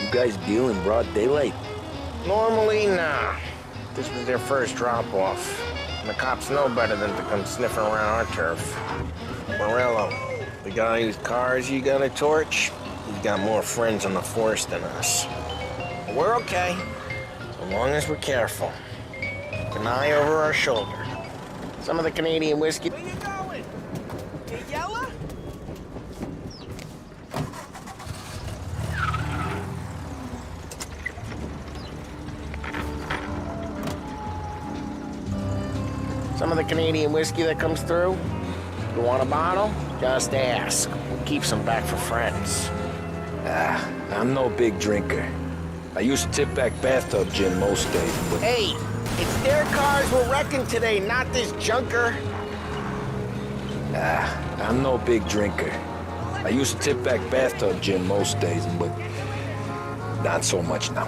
You guys deal in broad daylight? Normally, nah. This was their first drop-off. And the cops know better than to come sniffing around our turf. Morello, the guy whose cars you got a torch, he's got more friends on the force than us. But we're okay, so long as we're careful. Keep an eye over our shoulder. Some of the Canadian whiskey... Where you going? You yella? Some of the Canadian whiskey that comes through. You want a bottle? Just ask. We'll keep some back for friends. I'm no big drinker. I used to tip back bathtub gin most days, but... Hey, it's their cars we're wrecking today, not this junker. I'm no big drinker. I used to tip back bathtub gin most days, but not so much now.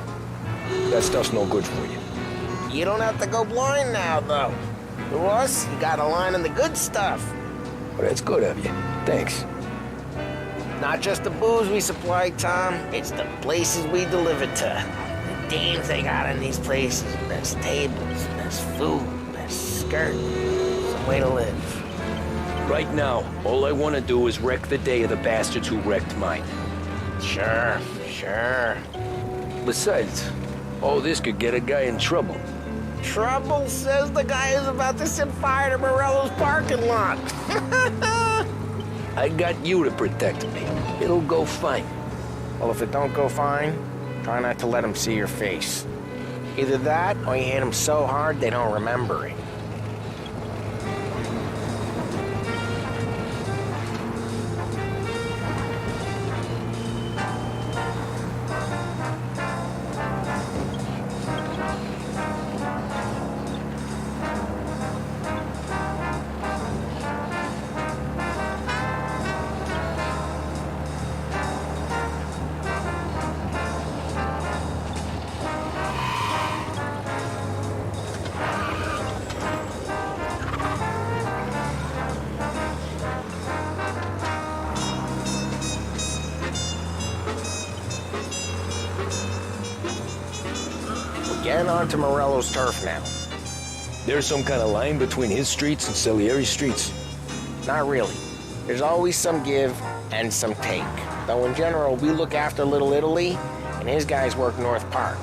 That stuff's no good for you. You don't have to go blind now, though. To us, you got a line on the good stuff. Well, that's good of you. Thanks. Not just the booze we supply, Tom. It's the places we deliver to. The dames they got in these places. Best tables, best food, best skirt. Some way to live. Right now, all I want to do is wreck the day of the bastards who wrecked mine. Sure. Besides, all this could get a guy in trouble. Trouble, says the guy who's about to set fire to Morello's parking lot. I got you to protect me. It'll go fine. Well, if it don't go fine, try not to let them see your face. Either that, or you hit them so hard they don't remember it. Getting onto Morello's turf now. There's some kind of line between his streets and Salieri's streets. Not really. There's always some give and some take. Though in general, we look after Little Italy, and his guys work North Park.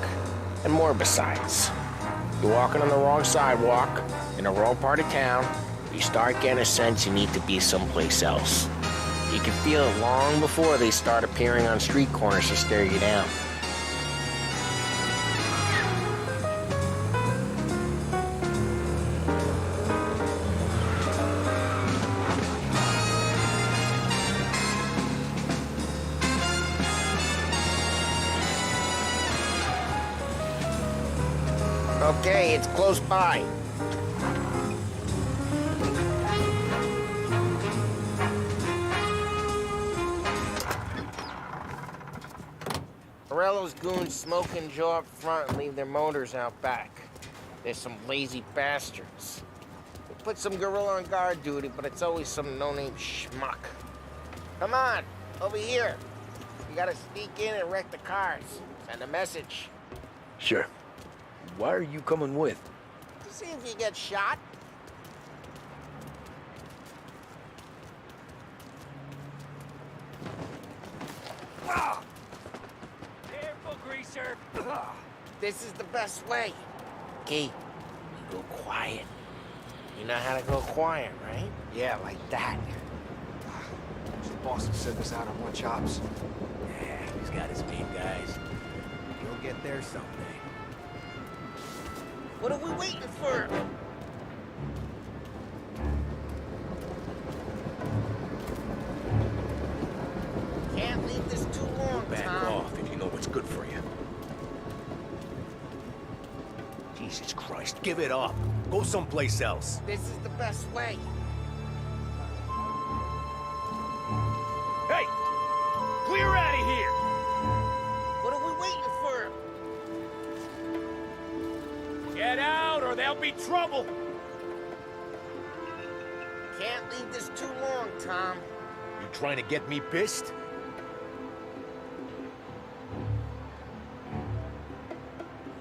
And more besides. You're walking on the wrong sidewalk, in the wrong part of town, you start getting a sense you need to be someplace else. You can feel it long before they start appearing on street corners to stare you down. Okay, it's close by. Morello's goons smoke and jaw up front and leave their motors out back. They're some lazy bastards. They put some gorilla on guard duty, but it's always some no-name schmuck. Come on, over here. You gotta sneak in and wreck the cars. Send a message. Sure. Why are you coming with? To see if you get shot. Careful, greaser. This is the best way. Key, you go quiet. You know how to go quiet, right? Yeah, like that. The boss will send us out on one chops. Yeah, he's got his main guys. He'll get there someday. What are we waiting for? Can't leave this too long, Back Tom. off if you know what's good for you. Jesus Christ, give it up. Go someplace else. This is the best way. Hey! Clear out of here! What are we waiting for? Get out or there'll be trouble! Can't leave this too long, Tom. You trying to get me pissed?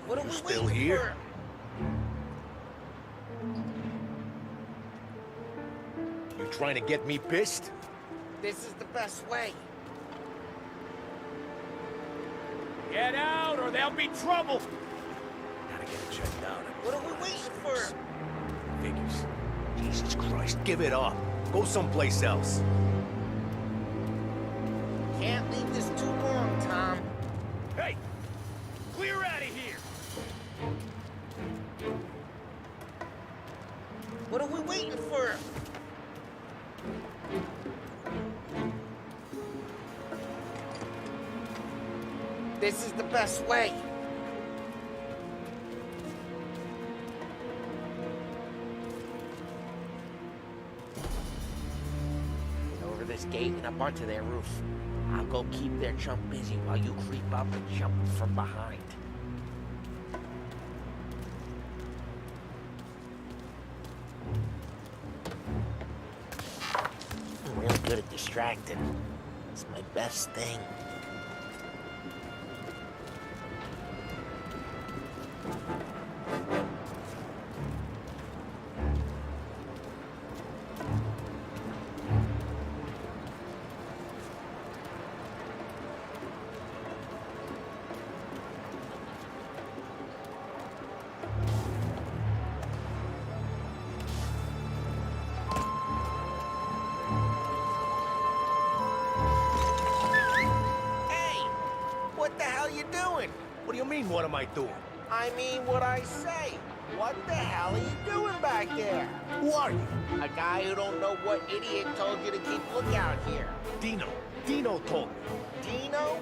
What are we still waiting here? You trying to get me pissed? for? This is the best way. Get out or there'll be trouble! Gotta get it checked out. What are we waiting for? Figures. Jesus Christ, give it up. Go someplace else. Can't leave this too long, Tom. Hey! Clear out of here! What are we waiting for? This is the best way. Over this gate and up onto their roof. I'll go keep their chump busy while you creep up and jump from behind. I'm real good at distracting. It's my best thing. doing? What do you mean, what am I doing? I mean what I say. What the hell are you doing back there? Who are you? A guy who don't know what idiot told you to keep lookout here. Dino. Dino told me. Dino?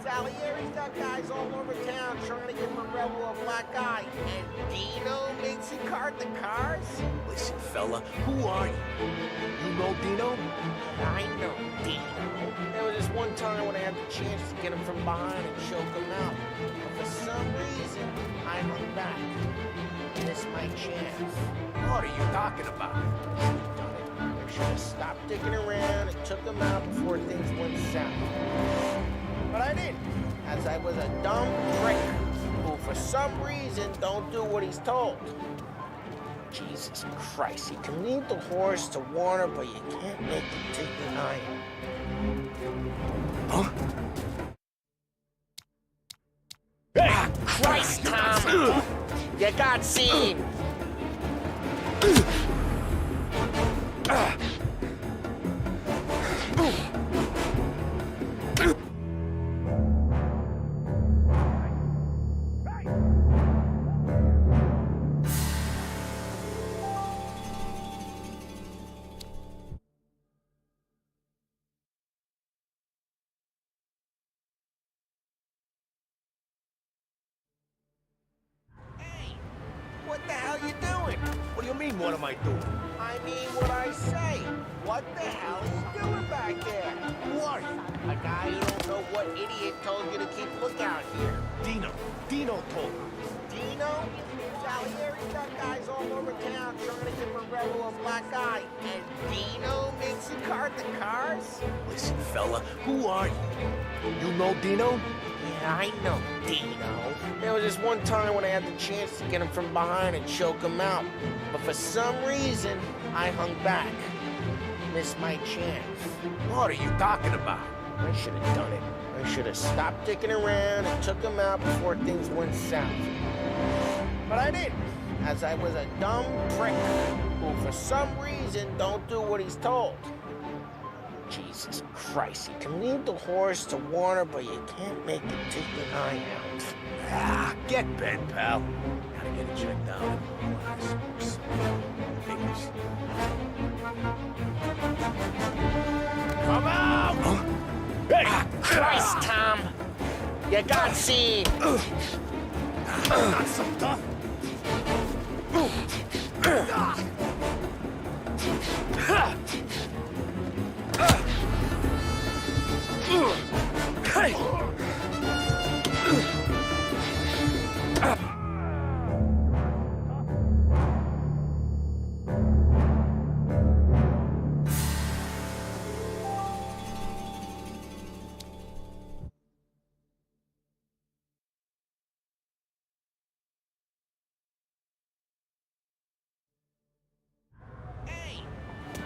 Salieri's got guys all over town trying to give Morello a black eye. And Dino makes you cart the cars? Listen, fella, who are you? You know Dino? I know Dino. There was this one time when I had the chance to get him from behind and choke him out. But for some reason, I hung back. Missed my chance. What are you talking about? I should have stopped digging around and took him out before things went south. But I didn't, as I was a dumb prick who for some reason don't do what he's told. Jesus Christ, you can lead the horse to water, but you can't make it take the iron. Huh? Ah, Christ, Tom! You got seen! What the hell you doing? What do you mean, what am I doing? I mean what I say. What the hell are you doing back there? Who are you? A guy who don't know what idiot told you to keep lookout here. Dino. Dino told me. Dino? Salieri's got guys all over town trying to give Morello a black eye. And Dino makes you cart the cars? Listen, fella, who are you? You know Dino? Yeah, I know Dino. There was this one time when I had the chance to get him from behind and choke him out. But for some reason, I hung back. Missed my chance. What are you talking about? I should have done it. I should have stopped dicking around and took him out before things went south. But I didn't, as I was a dumb prick who for some reason don't do what he's told. Jesus Christ, you can lead the horse to water, but you can't make it take the eye out. Ah, get bent, pal. Gotta get it checked out. Figures. Come out! Huh? Hey! Ah, Christ, Tom! You got seen! Not so tough. Hey!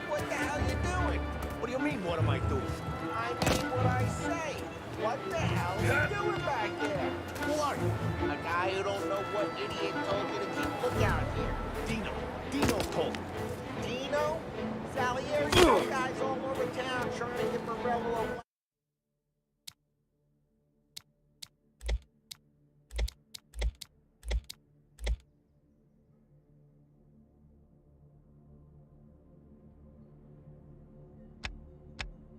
What the hell you doing? What do you mean, what am I doing? I mean what I say. What the hell are you doing back there? Who are you? A guy who don't know what idiot told you to keep lookout here. Dino. Dino told me. Dino? Salieri's got guys all over town trying to get Morello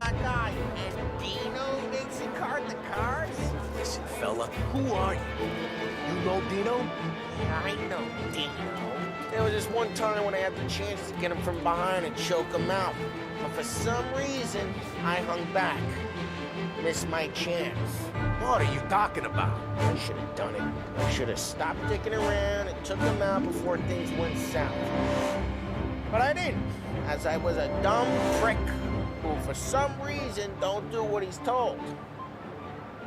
a guy, and Dino makes you cart the cars? Listen, fella, who are you? You know Dino? Yeah, I know Dino. There was this one time when I had the chance to get him from behind and choke him out. But for some reason, I hung back. Missed my chance. What are you talking about? I should have done it. I should have stopped dicking around and took him out before things went south. But I didn't, as I was a dumb prick who for some reason don't do what he's told.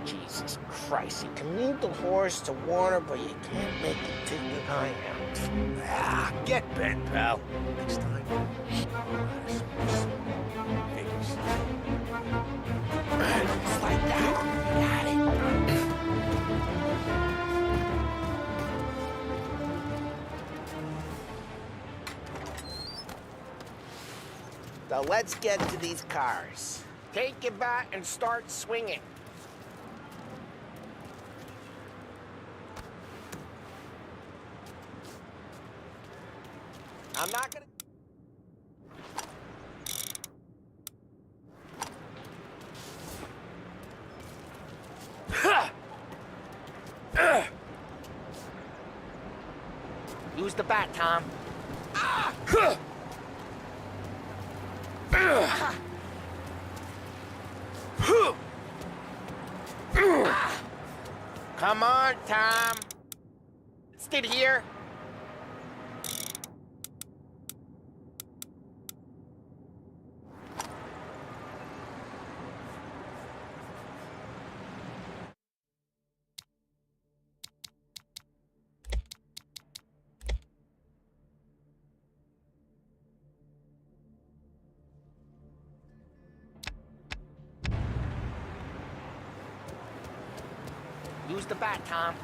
Jesus Christ, you can lead the horse to water, but you can't make it take the eye out. Ah, get bent, pal. Next time. Figures. Just like that. Got it. So let's get to these cars. Take your bat and start swinging. I'm not gonna... Use the bat, Tom. Come on, Tom. Stay here. Use the bat, Tom.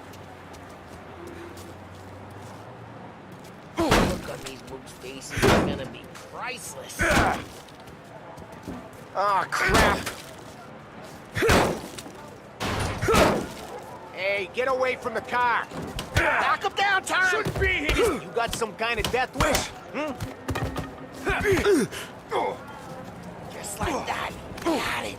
Look on these books' faces. They're gonna be priceless. Oh, crap. Hey, get away from the car. Knock him down, Tom. Shouldn't be here. You got some kind of death wish? Just like that. Got it.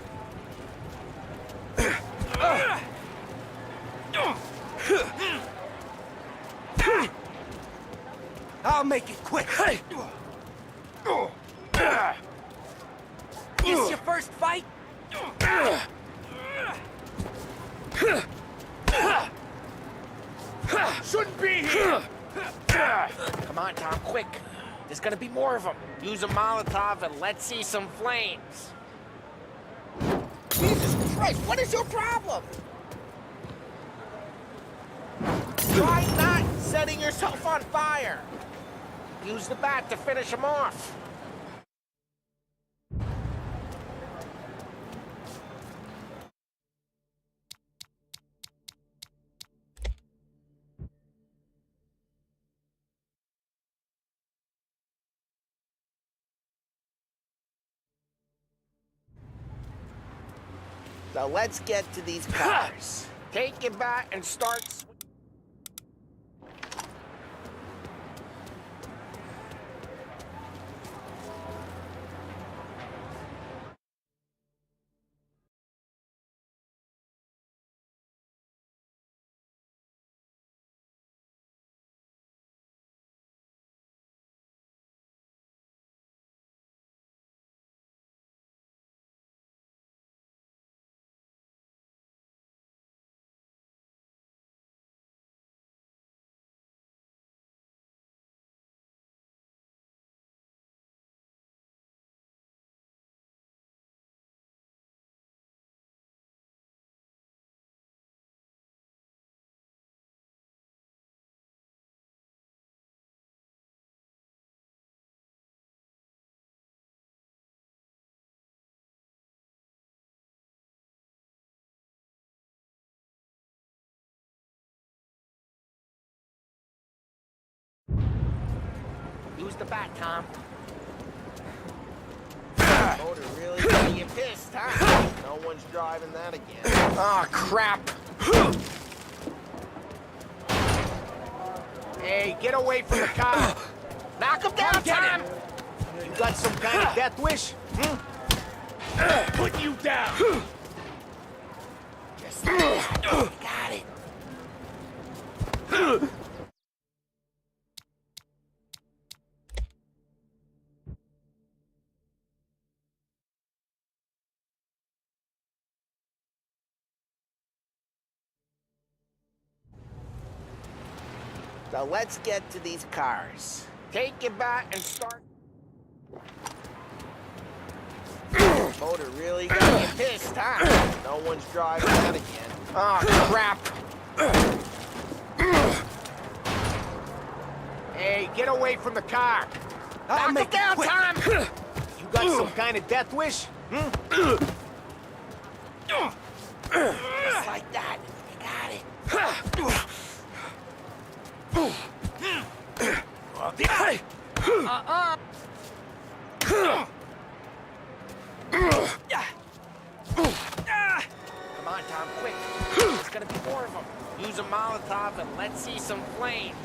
I'll make it quick. This your first fight? Shouldn't be here. Come on, Tom, quick. There's gonna be more of them. Use a Molotov and let's see some flames. Jesus Christ, what is your problem? Try not setting yourself on fire. Use the bat to finish him off. So let's get to these cars. Take your bat and start. Use the bat, Tom. Motor really got you pissed, huh? No one's driving that again. Oh, crap. Hey, get away from the car. Knock him down, Tom. You got some kind of death wish? Put you down. Just like that. You got it. So let's get to these cars. Take your bat and start. Motor really got you pissed, huh? No one's driving that again. Oh, crap. Hey, get away from the car. Knock him down, Tom. You got some kind of death wish? Just like that. You got it. Come on, Tom, quick. There's gonna be more of them. Use a Molotov and let's see some flames.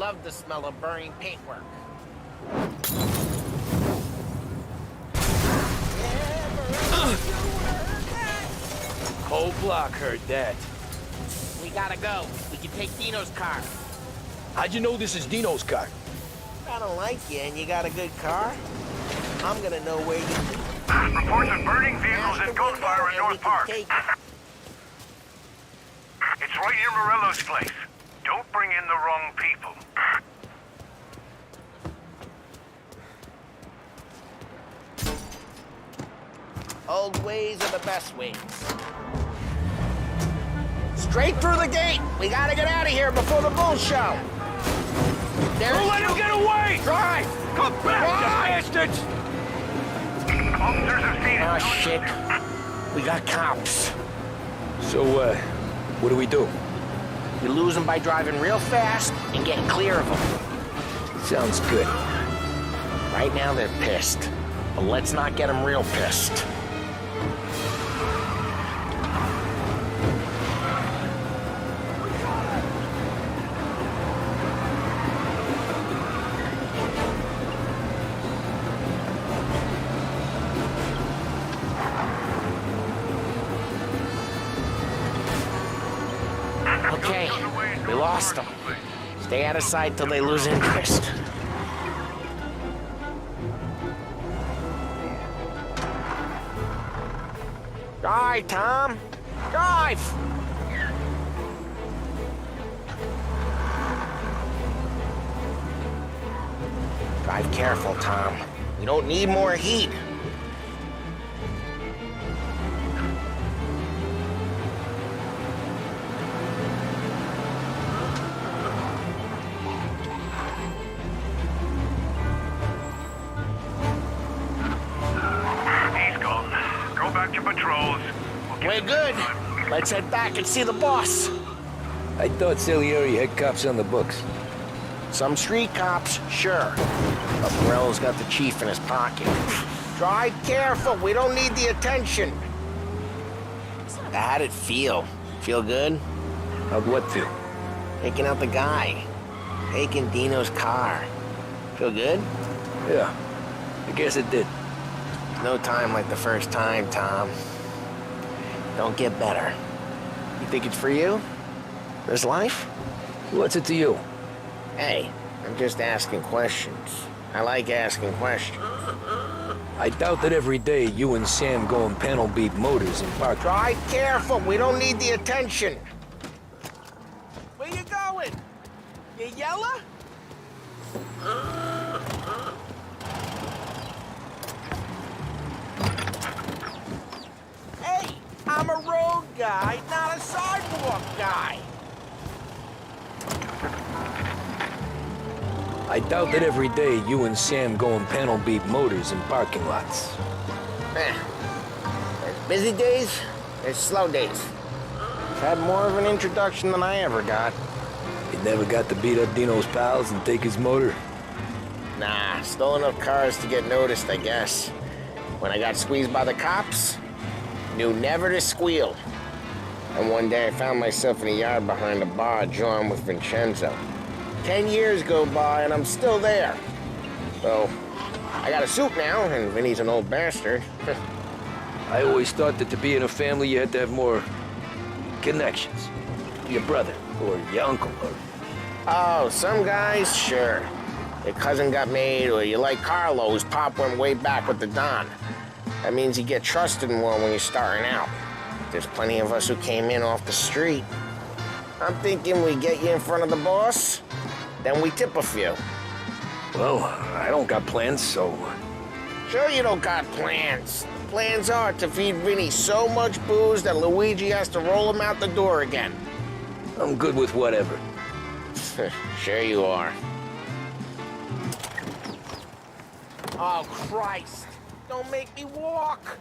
love the smell of burning paintwork. Whole block heard that. We gotta go. We can take Dino's car. How'd you know this is Dino's car? I don't like you and you got a good car. I'm gonna know where you... Reports of burning vehicles and gunfire in North Park. It's right near Morello's place. Don't bring in the wrong people. Old ways are the best ways. Straight through the gate! We gotta get out of here before the bull show! Don't let him get away! Drive! Come back, you bastards! Officers have seen it. Oh, shit. We got cops. So, what do we do? We lose them by driving real fast and getting clear of them. Sounds good. Right now they're pissed, but let's not get them real pissed. Okay, we lost them. Stay out of sight till they lose interest. Drive, Tom! Drive! Drive careful, Tom. We don't need more heat. We're good. Let's head back and see the boss. I thought Salieri had cops on the books. Some street cops, sure. But Morello's got the chief in his pocket. Drive careful. We don't need the attention. How'd it feel? Feel good? How'd what feel? Taking out the guy. Taking Dino's car. Feel good? Yeah, I guess it did. No time like the first time, Tom. Don't get better. You think it's for you? This life? What's it to you? Hey, I'm just asking questions. I like asking questions. I doubt that every day you and Sam go and panel beat motors in park. Drive careful. We don't need the attention. Where you going? You yella? Hey, I'm a road guy, not a sidewalk guy. I doubt that every day you and Sam go and panel beat motors in parking lots. There's busy days, there's slow days. I've had more of an introduction than I ever got. You never got to beat up Dino's pals and take his motor? Nah, stole enough cars to get noticed, I guess. When I got squeezed by the cops, knew never to squeal. And one day I found myself in a yard behind a bar drawing with Vincenzo. 10 years go by and I'm still there. So, I got a suit now, and Vinny's an old bastard. I always thought that to be in a family you had to have more connections. Your brother, or your uncle, or... Oh, some guys, sure. Your cousin got made, or you like Carlo, whose pop went way back with the Don. That means you get trusted more when you're starting out. There's plenty of us who came in off the street. I'm thinking we get you in front of the boss, then we tip a few. Well, I don't got plans, so... Sure you don't got plans. Plans are to feed Vinny so much booze that Luigi has to roll him out the door again. I'm good with whatever. Sure you are. Oh, Christ. Don't make me walk.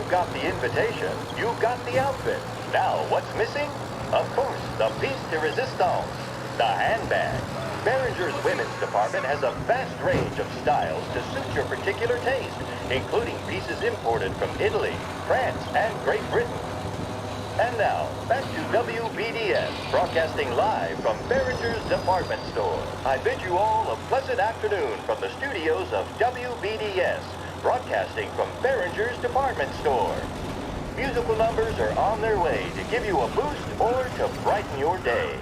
got the invitation, you've got the outfit. Now, what's missing? Of course, the piece de resistance, the handbag. Behringer's women's department has a vast range of styles to suit your particular taste, including pieces imported from Italy, France, and Great Britain. And now, back to WBDS, broadcasting live from Behringer's department store. I bid you all a pleasant afternoon from the studios of WBDS, broadcasting from Behringer's department store. Musical numbers are on their way to give you a boost or to brighten your day.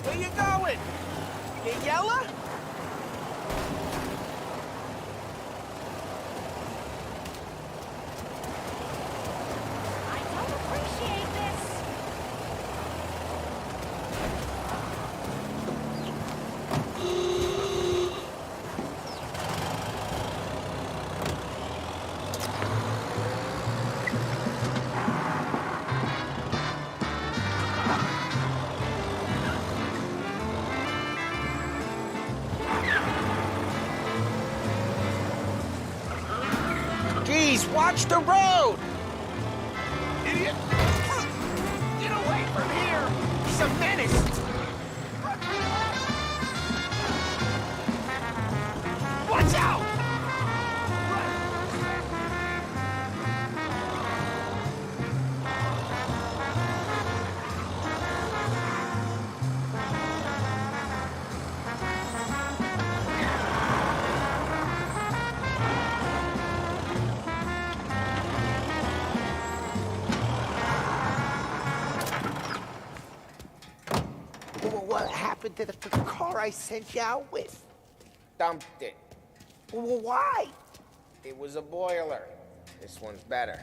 Where you going? You yella? I don't appreciate this. Geez, watch the road! Idiot! Get away from here! He's a menace! Watch out! What happened to the car I sent you out with? Dumped it. Well, why? It was a boiler. This one's better.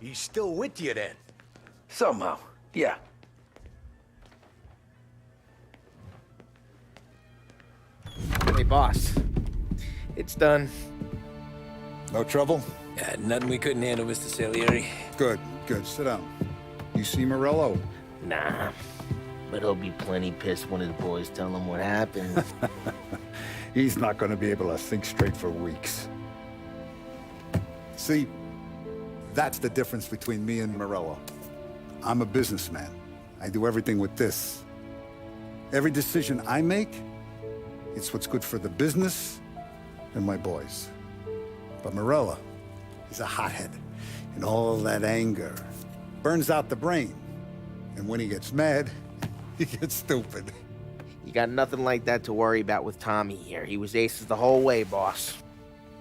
He's still with you then? Somehow, yeah. Hey, boss. It's done. No trouble? Yeah, nothing we couldn't handle, Mr. Salieri. Good, good. Sit down. You see Morello? Nah. But he'll be plenty pissed when his boys tell him what happened. He's not going to be able to think straight for weeks. See, that's the difference between me and Morello. I'm a businessman. I do everything with this. Every decision I make, it's what's good for the business and my boys. But Morello, he's a hothead. And all that anger burns out the brain. And when he gets mad, he gets stupid. You got nothing like that to worry about with Tommy here. He was aces the whole way, boss.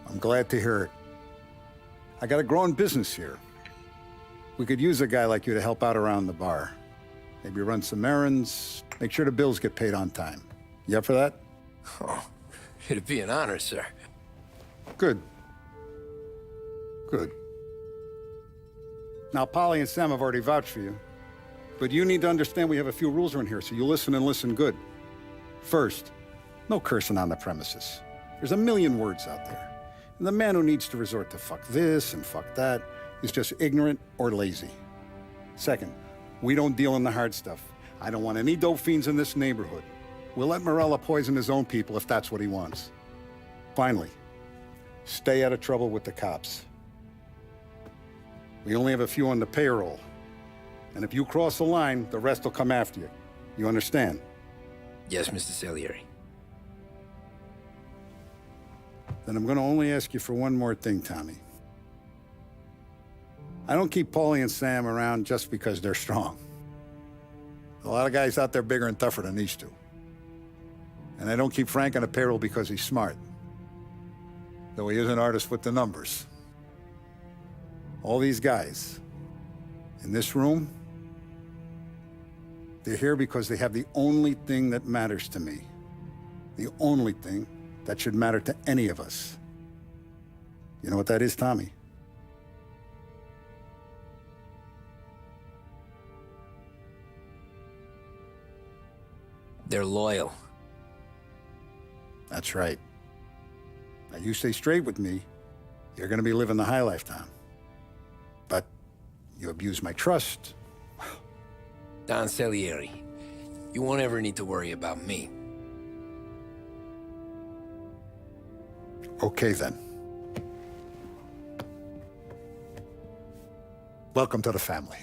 I'm glad to hear it. I got a growing business here. We could use a guy like you to help out around the bar. Maybe run some errands, make sure the bills get paid on time. You up for that? Oh, it'd be an honor, sir. Good. Good. Now, Polly and Sam have already vouched for you. But you need to understand we have a few rules around here, so you listen and listen good. First, no cursing on the premises. There's a million words out there. And the man who needs to resort to fuck this and fuck that is just ignorant or lazy. Second, we don't deal in the hard stuff. I don't want any dope fiends in this neighborhood. We'll let Morello poison his own people if that's what he wants. Finally, stay out of trouble with the cops. We only have a few on the payroll. And if you cross the line, the rest will come after you. You understand? Yes, Mr. Salieri. Then I'm gonna only ask you for one more thing, Tommy. I don't keep Paulie and Sam around just because they're strong. A lot of guys out there bigger and tougher than these two. And I don't keep Frank on the payroll because he's smart. Though he is an artist with the numbers. All these guys in this room, they're here because they have the only thing that matters to me. The only thing that should matter to any of us. You know what that is, Tommy? They're loyal. That's right. Now you stay straight with me, you're gonna be living the high life, Tom. But you abuse my trust. Don Salieri, you won't ever need to worry about me. Okay, then. Welcome to the family.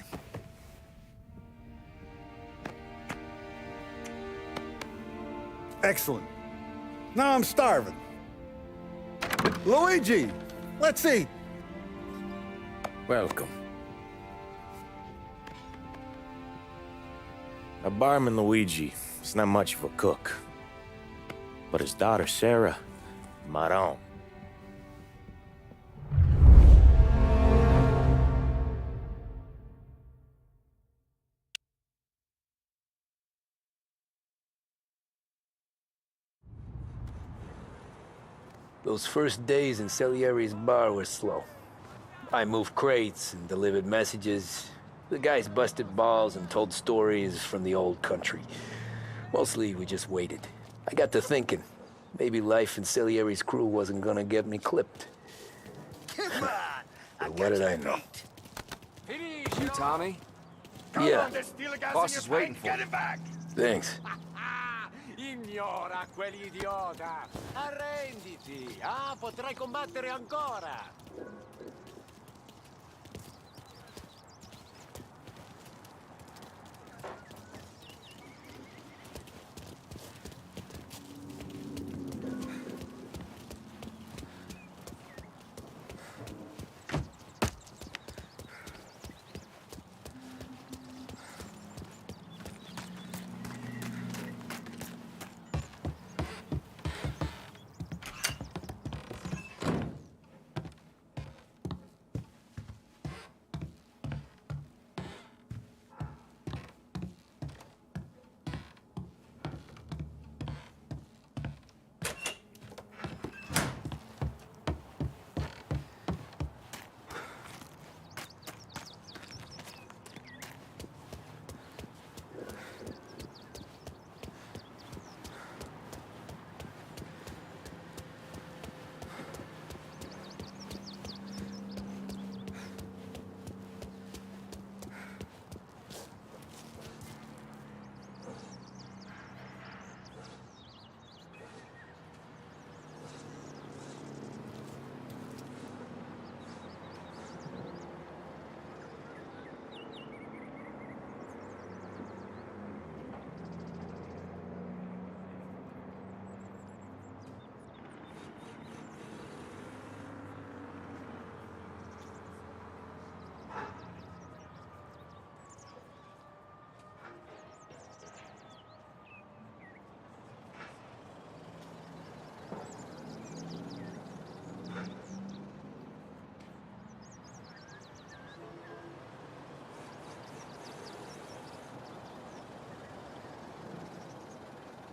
Excellent. Now I'm starving. Luigi, let's eat. Welcome. Our barman Luigi is not much of a cook. But his daughter Sarah, Maron. Those first days in Salieri's bar were slow. I moved crates and delivered messages. The guys busted balls and told stories from the old country. Mostly, we just waited. I got to thinking, maybe life in Salieri's crew wasn't gonna get me clipped. But what did I know? You, Tommy? Yeah. Boss is waiting for you. Thanks. Ignora quell'idiota! Arrenditi! Ah, potrai combattere ancora!